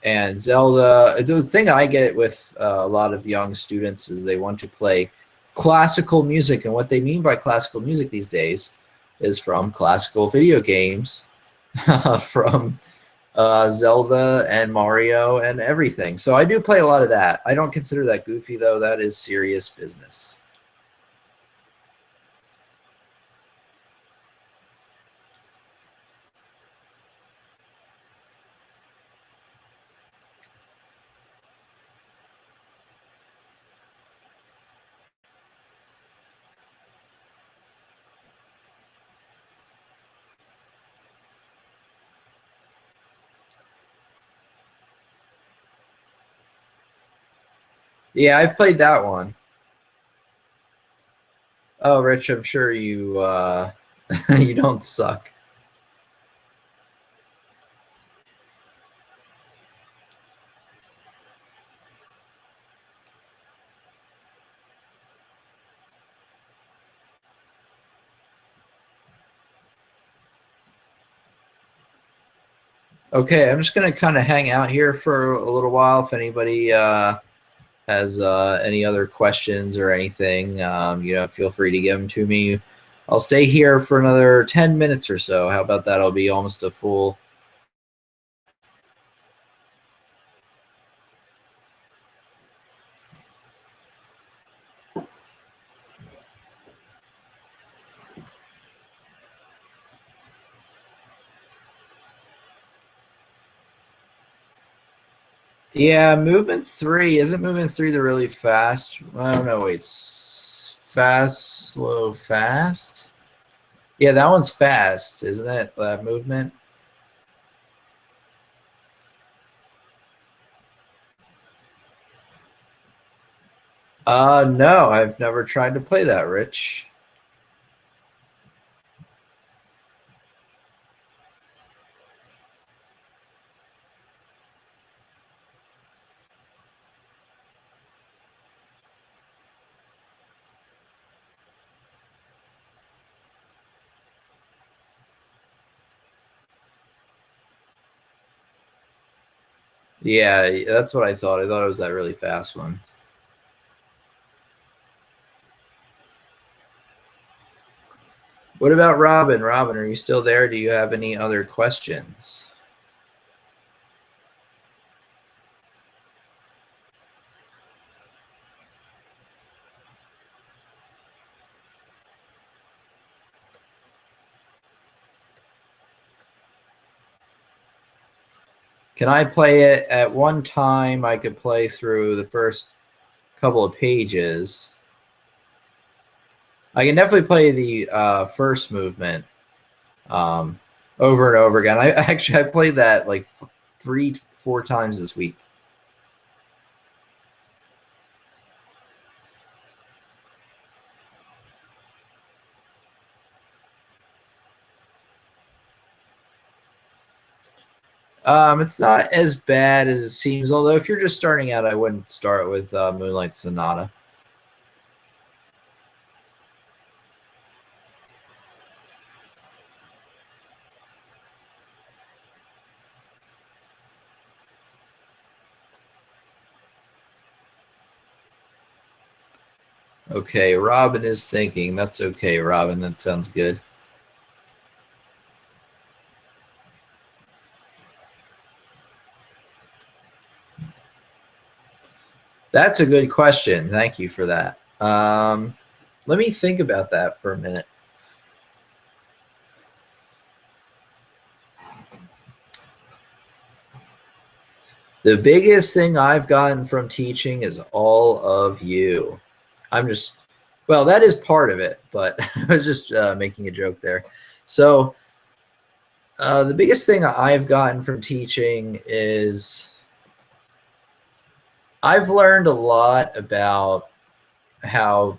and Zelda. The thing I get with a lot of young students is they want to play classical music, and what they mean by classical music these days is from classical video games, from Zelda and Mario and everything. So I do play a lot of that. I don't consider that goofy though. That is serious business. Yeah, I've played that one. Oh, Rich, I'm sure you you don't suck. Okay, I'm just gonna kind of hang out here for a little while. If anybody has any other questions or anything, feel free to give them to me. I'll stay here for another 10 minutes or so. How about that? I'll be almost a full. Yeah, movement three. Isn't movement three the really fast? I don't know. Wait, fast, slow, fast. Yeah, that one's fast, isn't it? That movement. No, I've never tried to play that, Rich. Yeah, that's what I thought. I thought it was that really fast one. What about Robin? Robin, are you still there? Do you have any other questions? Can I play it at one time? I could play through the first couple of pages. I can definitely play the first movement um, over and over again. I actually I played that like 3, 4 times this week. It's not as bad as it seems. Although if you're just starting out, I wouldn't start with Moonlight Sonata. Okay, Robin is thinking. That's okay, Robin. That sounds good. That's a good question. Thank you for that. Let me think about that for a minute. The biggest thing I've gotten from teaching is all of you. I'm just, well, that is part of it, but I was just making a joke there. So, the biggest thing I've gotten from teaching is I've learned a lot about how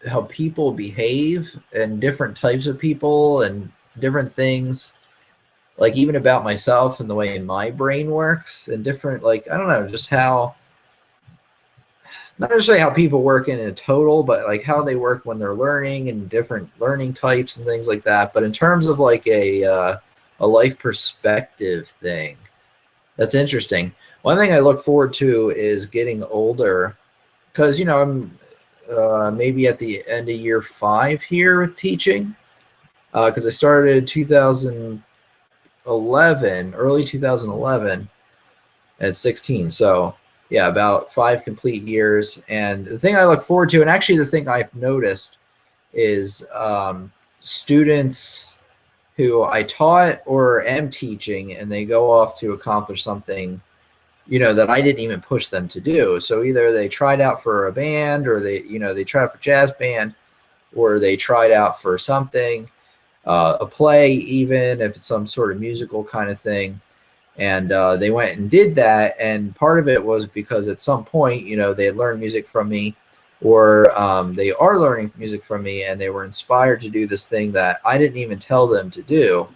how people behave and different types of people and different things, like even about myself and the way my brain works and different, like I don't know, just how, not necessarily how people work in a total, but like how they work when they're learning and different learning types and things like that. But in terms of like a life perspective thing, that's interesting. One thing I look forward to is getting older because I'm maybe at the end of year 5 here with teaching because I started 2011, early 2011 at 16. So yeah, about 5 complete years. And the thing I look forward to, and actually the thing I've noticed is students who I taught or am teaching, and they go off to accomplish something, that I didn't even push them to do. So either they tried out for a band, or they tried out for jazz band, or they tried out for something, a play, even if it's some sort of musical kind of thing. And they went and did that. And part of it was because at some point, they had learned music from me, or they are learning music from me, and they were inspired to do this thing that I didn't even tell them to do.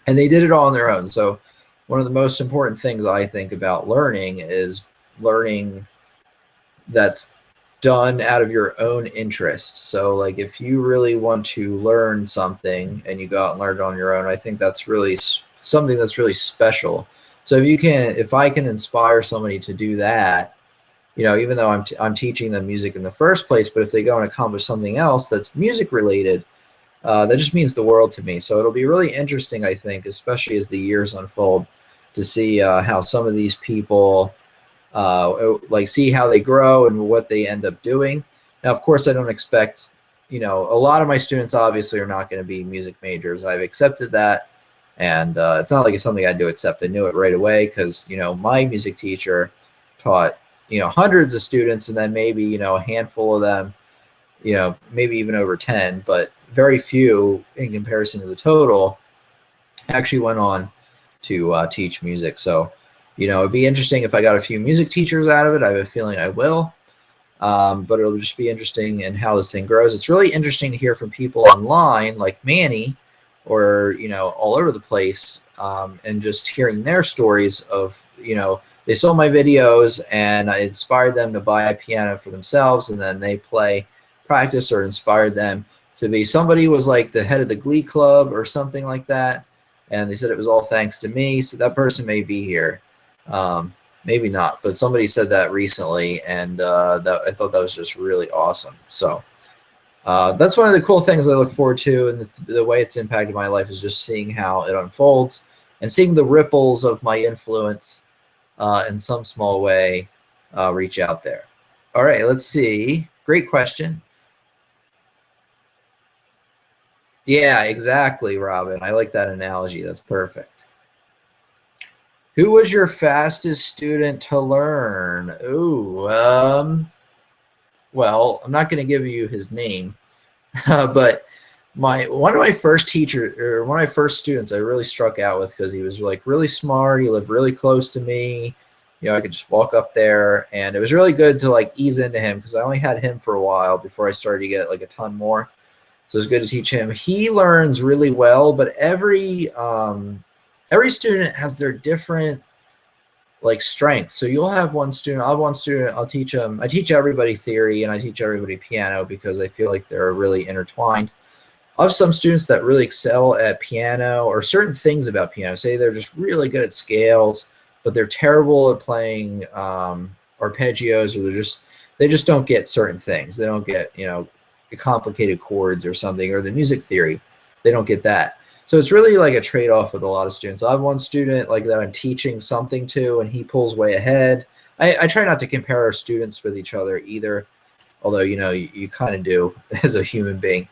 And they did it all on their own. So one of the most important things I think about learning is learning that's done out of your own interest. So like if you really want to learn something and you go out and learn it on your own, I think that's really something that's really special. So if I can inspire somebody to do that, even though I'm teaching them music in the first place, but if they go and accomplish something else that's music related, that just means the world to me. So it'll be really interesting, I think, especially as the years unfold, to see how some of these people like see how they grow and what they end up doing. Now, of course, I don't expect, a lot of my students obviously are not going to be music majors. I've accepted that. And it's not like it's something I had to accept. I knew it right away because, you know, my music teacher taught, you know, hundreds of students, and then maybe, you know, a handful of them, you know, maybe even over 10, but very few in comparison to the total actually went on to teach music. So, you know, it'd be interesting if I got a few music teachers out of it. I have a feeling I will. But it'll just be interesting in how this thing grows. It's really interesting to hear from people online like Manny, or, you know, all over the place, and just hearing their stories of, you know, they saw my videos and I inspired them to buy a piano for themselves, and then they play practice, or inspired them to be, somebody was like the head of the glee club or something like that, and they said it was all thanks to me. So that person may be here. Maybe not, but somebody said that recently, and that I thought that was just really awesome. So that's one of the cool things I look forward to, and the way it's impacted my life is just seeing how it unfolds and seeing the ripples of my influence in some small way reach out there. All right, let's see. Great question. Yeah, exactly, Robin. I like that analogy. That's perfect. Who was your fastest student to learn? Ooh, well, I'm not going to give you his name, but one of my first teachers, or one of my first students, I really struck out with because he was like really smart. He lived really close to me. You know, I could just walk up there, and it was really good to like ease into him because I only had him for a while before I started to get like a ton more. So it's good to teach him. He learns really well, but every student has their different like strengths. So you'll have one student, I'll have one student, I'll teach them, I teach everybody theory and I teach everybody piano because I feel like they're really intertwined. I have some students that really excel at piano or certain things about piano. Say they're just really good at scales, but they're terrible at playing arpeggios, or they just don't get certain things. They don't get, you know, the complicated chords or something, or the music theory. They don't get that. So it's really like a trade-off with a lot of students. I have one student like that I'm teaching something to, and he pulls way ahead. I try not to compare our students with each other either, although, you know, you kind of do as a human being.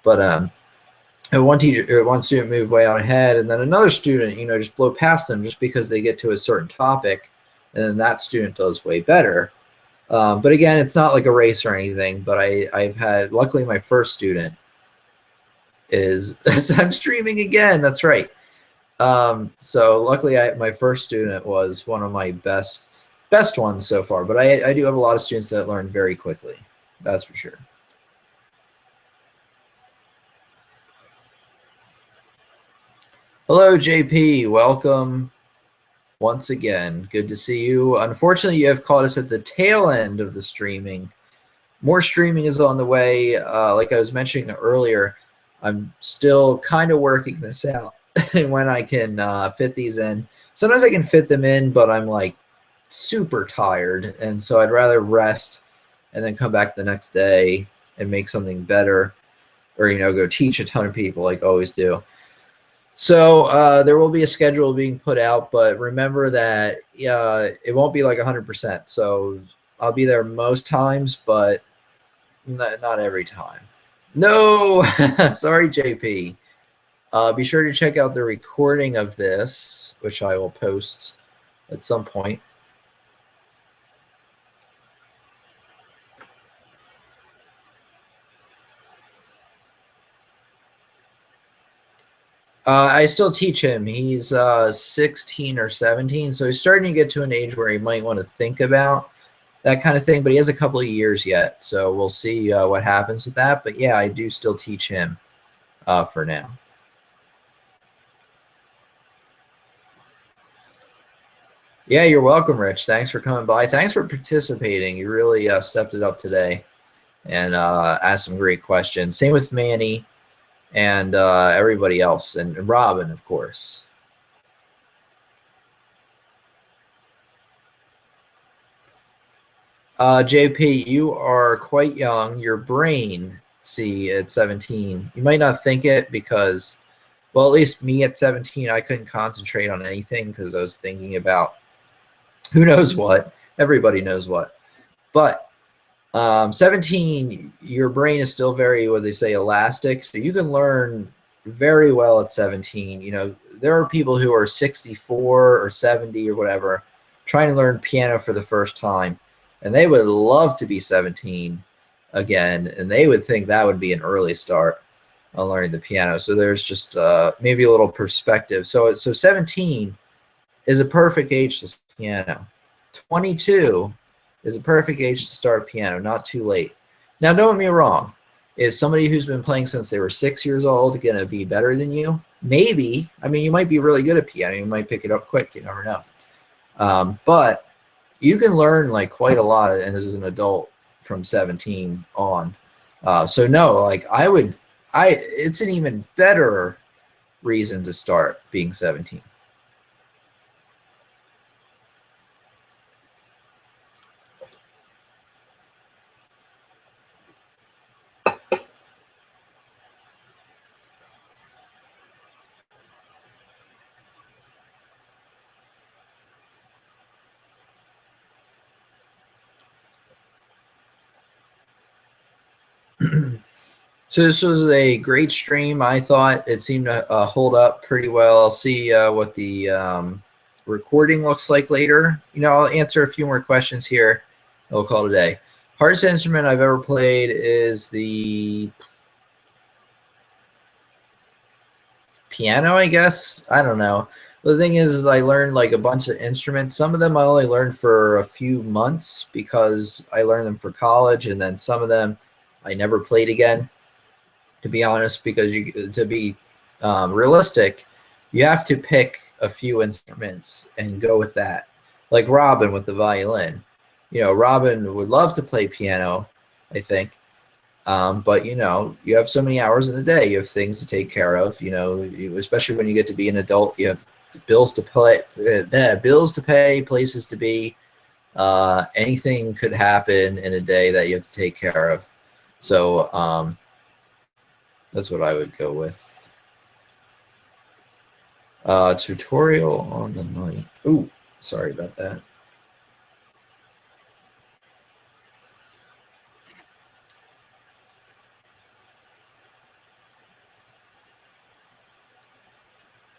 But and one student moved way out ahead, and then another student, you know, just blow past them just because they get to a certain topic, and then that student does way better. But again, it's not like a race or anything. But I've had, luckily, my first student is I'm streaming again. That's right. So luckily, my first student was one of my best ones so far. But I do have a lot of students that learn very quickly. That's for sure. Hello, JP. Welcome once again. Good to see you. Unfortunately, you have caught us at the tail end of the streaming. More streaming is on the way. Like I was mentioning earlier, I'm still kind of working this out and when I can fit these in. Sometimes I can fit them in, but I'm like super tired. And so I'd rather rest and then come back the next day and make something better, or, you know, go teach a ton of people like I always do. So there will be a schedule being put out, but remember that it won't be like 100%. So I'll be there most times, but not every time. No, sorry, JP. Be sure to check out the recording of this, which I will post at some point. I still teach him. He's 16 or 17, so he's starting to get to an age where he might want to think about that kind of thing, but he has a couple of years yet, so we'll see what happens with that. But yeah, I do still teach him for now. Yeah, you're welcome, Rich. Thanks for coming by. Thanks for participating. You really stepped it up today and asked some great questions. Same with Manny and everybody else, and Robin, of course. JP, you are quite young. Your brain, see, at 17, you might not think it because, well, at least me at 17, I couldn't concentrate on anything because I was thinking about who knows what. Everybody knows what. But 17, your brain is still very, what they say, elastic. So you can learn very well at 17. You know, there are people who are 64 or 70 or whatever trying to learn piano for the first time, and they would love to be 17 again, and they would think that would be an early start on learning the piano. So there's just maybe a little perspective. So 17 is a perfect age to start piano. 22 is a perfect age to start piano, not too late. Now, don't get me wrong. Is somebody who's been playing since they were 6 years old going to be better than you? Maybe. I mean, you might be really good at piano. You might pick it up quick. You never know. But you can learn like quite a lot as an adult from 17 on. So no, like it's an even better reason to start being 17. So this was a great stream. I thought it seemed to hold up pretty well. I'll see what the recording looks like later. You know, I'll answer a few more questions here. We'll call it a day. Hardest instrument I've ever played is the piano, I guess. I don't know. The thing is I learned like a bunch of instruments. Some of them I only learned for a few months because I learned them for college, and then some of them I never played again, to be honest, because to be realistic, you have to pick a few instruments and go with that. Like Robin with the violin. You know, Robin would love to play piano, I think. But, you know, you have so many hours in a day. You have things to take care of, you know, especially when you get to be an adult. You have bills to pay, places to be. Anything could happen in a day that you have to take care of. So that's what I would go with. Tutorial on the night. Ooh, sorry about that.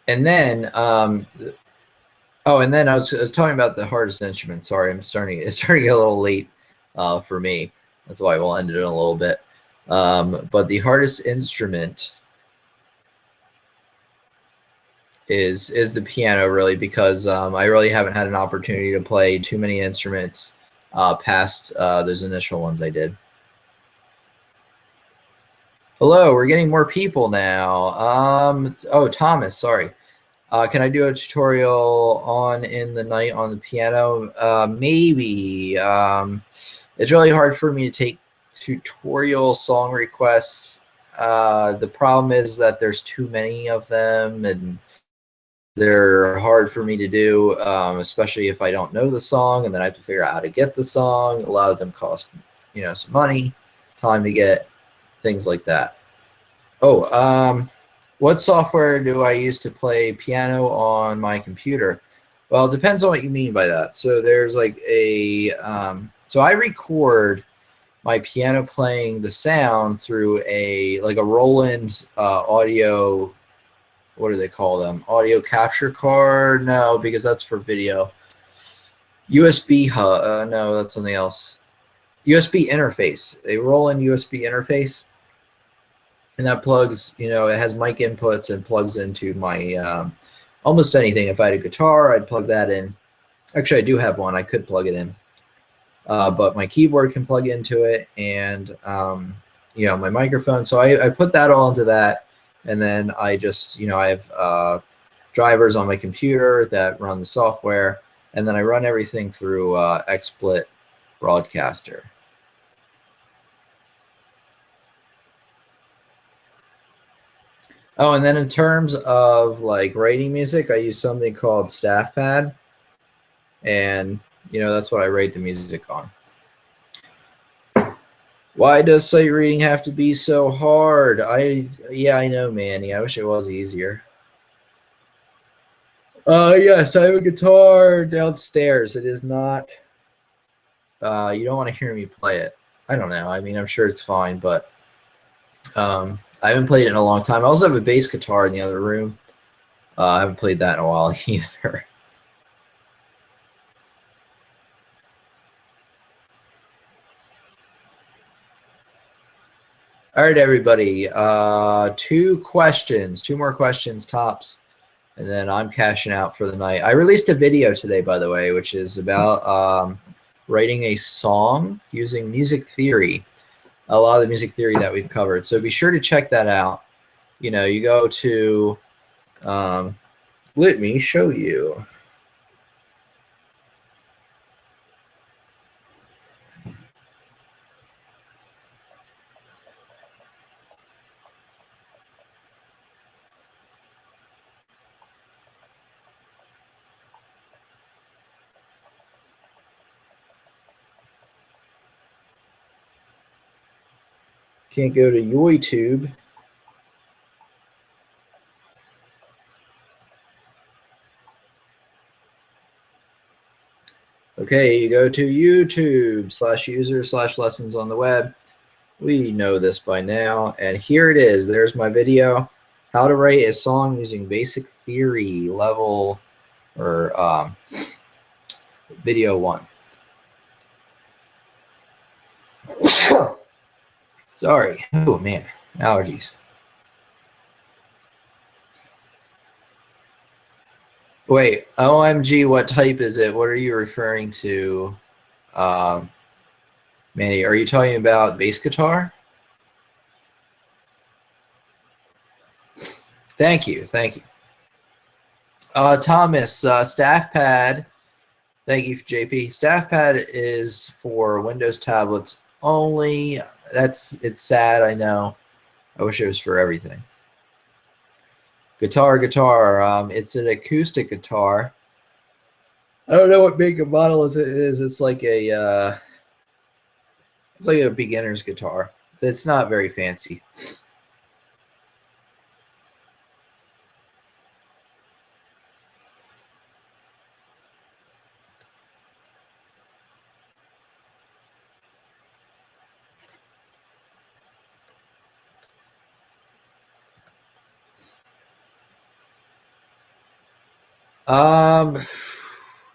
And then, and then I was talking about the hardest instrument. Sorry, it's starting to get a little late for me. That's why we'll end it in a little bit. But the hardest instrument is the piano, really, because I really haven't had an opportunity to play too many instruments past those initial ones I did. Hello, we're getting more people now. Oh, Thomas, sorry. Can I do a tutorial on in the night on the piano? Maybe. It's really hard for me to take tutorial song requests. The problem is that there's too many of them, and they're hard for me to do, especially if I don't know the song, and then I have to figure out how to get the song. A lot of them cost, you know, some money, time to get, things like that. Oh, what software do I use to play piano on my computer? Well, it depends on what you mean by that. So there's like so I record my piano playing the sound through a Roland audio, what do they call them? Audio capture card? No, because that's for video. USB hub? No, that's something else. USB interface. A Roland USB interface. And that plugs, you know, it has mic inputs and plugs into my almost anything. If I had a guitar, I'd plug that in. Actually, I do have one. I could plug it in. But my keyboard can plug into it, and, you know, my microphone. So I put that all into that. And then I just, you know, I have drivers on my computer that run the software. And then I run everything through XSplit Broadcaster. Oh, and then in terms of like writing music, I use something called StaffPad, and you know that's what I write the music on. Why does sight reading have to be so hard? Yeah, I know, Manny. I wish it was easier. Yes, I have a guitar downstairs. It is not. You don't want to hear me play it. I don't know. I mean, I'm sure it's fine, but I haven't played it in a long time. I also have a bass guitar in the other room. I haven't played that in a while either. All right, everybody. Two more questions tops, and then I'm cashing out for the night. I released a video today, by the way, which is about writing a song using music theory. A lot of the music theory that we've covered. So be sure to check that out. You know, you go to, let me show you. Can't go to YouTube. Okay, you go to YouTube/user/lessons on the web. We know this by now. And here it is. There's my video. How to write a song using basic theory level or video 1. Sorry. Oh, man. Allergies. Wait, OMG, what type is it? What are you referring to, Manny? Are you talking about bass guitar? Thank you. Thank you. Thomas, staff pad. Thank you, JP. Staff pad is for Windows tablets only. It's sad, I know. I wish it was for everything. Guitar. It's an acoustic guitar. I don't know what make and model it is. It's like a beginner's guitar. It's not very fancy.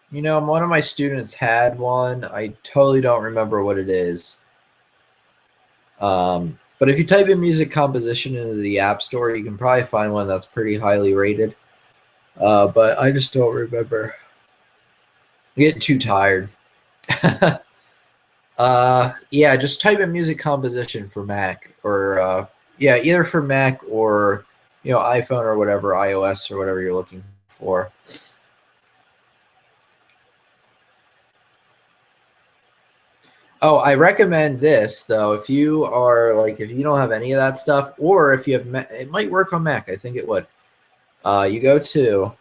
You know, one of my students had one. I totally don't remember what it is. But if you type in music composition into the App Store, you can probably find one that's pretty highly rated. But I just don't remember. I'm getting too tired. Yeah, just type in music composition for Mac or yeah, either for Mac or iPhone or whatever, iOS or whatever you're looking for. Oh, I recommend this though. If you are if you don't have any of that stuff, or if you have, it might work on Mac. I think it would. You go to so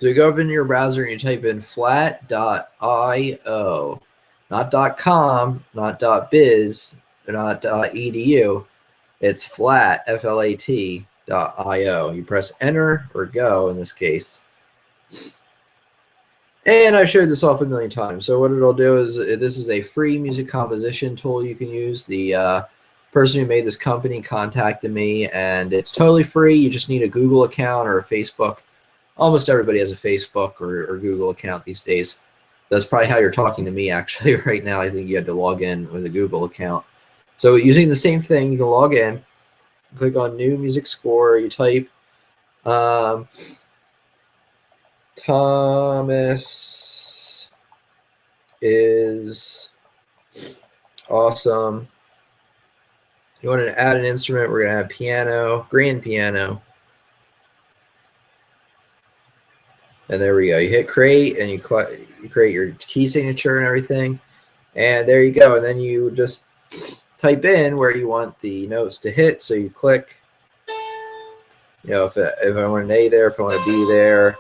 you go up in your browser and you type in flat.io, not .com, not .biz, not .edu. It's flat, flat.io. You press enter or go in this case. And I've showed this off a million times. So what it'll do is this is a free music composition tool you can use. The person who made this company contacted me, and it's totally free. You just need a Google account or a Facebook. Almost everybody has a Facebook or Google account these days. That's probably how you're talking to me actually right now. I think you had to log in with a Google account. So using the same thing, you can log in, click on new music score, you type Thomas is awesome. You want to add an instrument, we're going to have piano, grand piano. And there we go. You hit create and you create your key signature and everything. And there you go. And then you just type in where you want the notes to hit. So you click, if I want an A there, if I want a B there.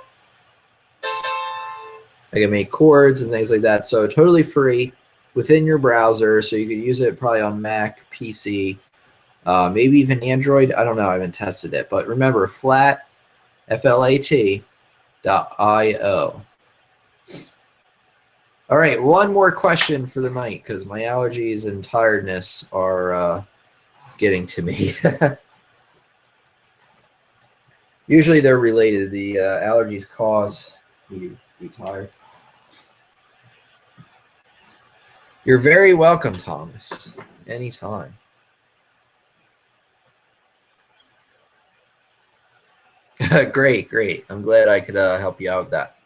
I can make chords and things like that. So totally free within your browser. So you can use it probably on Mac, PC, maybe even Android. I don't know. I haven't tested it. But remember, flat, F-L-A-T, All right, one more question for the night because my allergies and tiredness are getting to me. Usually they're related. The allergies cause you to be tired. You're very welcome, Thomas. Anytime. Great, great. I'm glad I could help you out with that.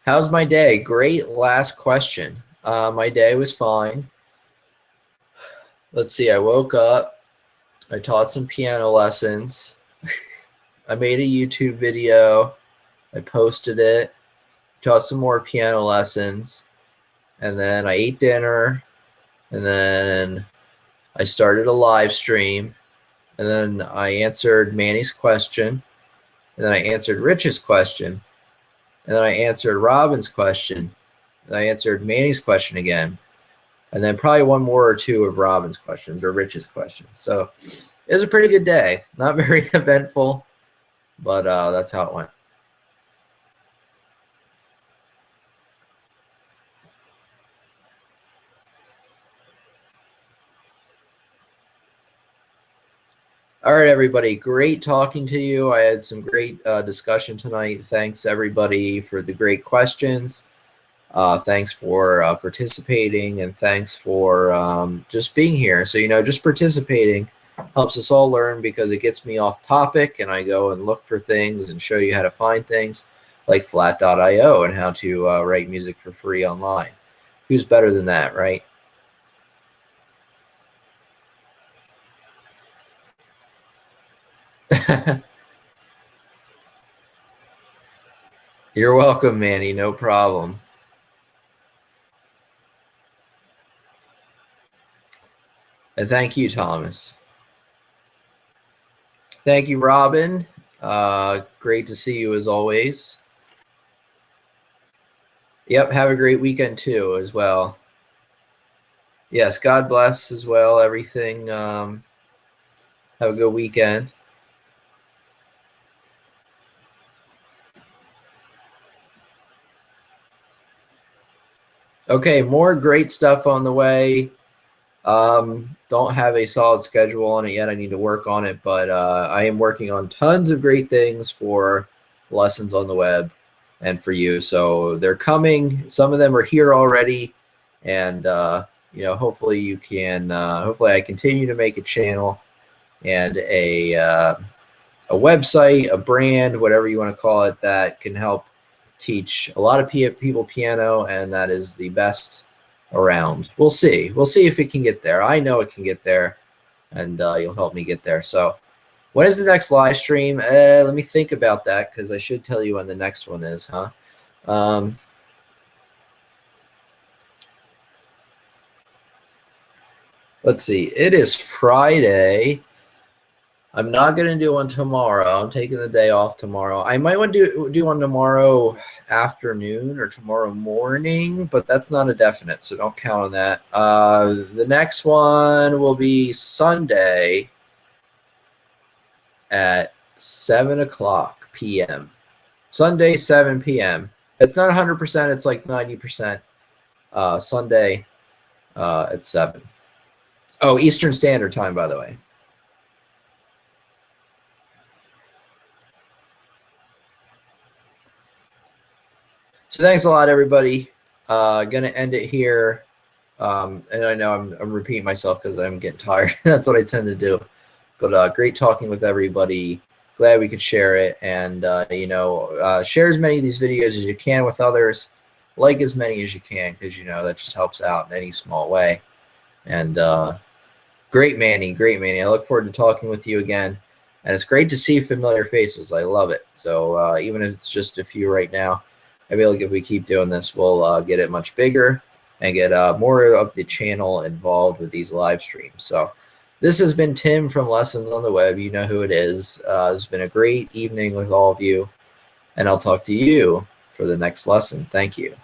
How's my day? Great last question. My day was fine. Let's see, I woke up. I taught some piano lessons. I made a YouTube video. I posted it. Taught some more piano lessons. And then I ate dinner. And then I started a live stream. And then I answered Manny's question. And then I answered Rich's question. And then I answered Robin's question. And I answered Manny's question again. And then probably one more or two of Robin's questions or Rich's questions. So it was a pretty good day. Not very eventful, but that's how it went. All right, everybody. Great talking to you. I had some great discussion tonight. Thanks, everybody, for the great questions. Thanks for participating, and thanks for just being here. So, just participating helps us all learn because it gets me off topic, and I go and look for things and show you how to find things like flat.io and how to write music for free online. Who's better than that, right? You're welcome, Manny. No problem. And thank you, Thomas. Thank you, Robin. Great to see you as always. Yep, have a great weekend too as well. Yes, God bless as well, everything. Have a good weekend. Okay, more great stuff on the way. Don't have a solid schedule on it yet. I need to work on it, but I am working on tons of great things for lessons on the web and for you. So they're coming. Some of them are here already, and hopefully you can. Hopefully, I continue to make a channel and a website, a brand, whatever you want to call it, that can help teach a lot of people piano, and that is the best around. We'll see. We'll see if it can get there. I know it can get there, and you'll help me get there. So when is the next live stream? Let me think about that because I should tell you when the next one is, huh? Let's see. It is Friday. I'm not going to do one tomorrow. I'm taking the day off tomorrow. I might want to do one tomorrow afternoon or tomorrow morning, but that's not a definite, so don't count on that. The next one will be Sunday at 7 o'clock p.m. Sunday, 7 p.m. It's not 100%. It's like 90%. Sunday at 7. Oh, Eastern Standard Time, by the way. So thanks a lot, everybody. Gonna end it here. And I know I'm repeating myself because I'm getting tired. That's what I tend to do. But great talking with everybody. Glad we could share it. And, share as many of these videos as you can with others. Like as many as you can because, that just helps out in any small way. And great, Manny. Great, Manny. I look forward to talking with you again. And it's great to see familiar faces. I love it. So even if it's just a few right now, I feel like if we keep doing this, we'll get it much bigger and get more of the channel involved with these live streams. So this has been Tim from Lessons on the Web. You know who it is. It's been a great evening with all of you, and I'll talk to you for the next lesson. Thank you.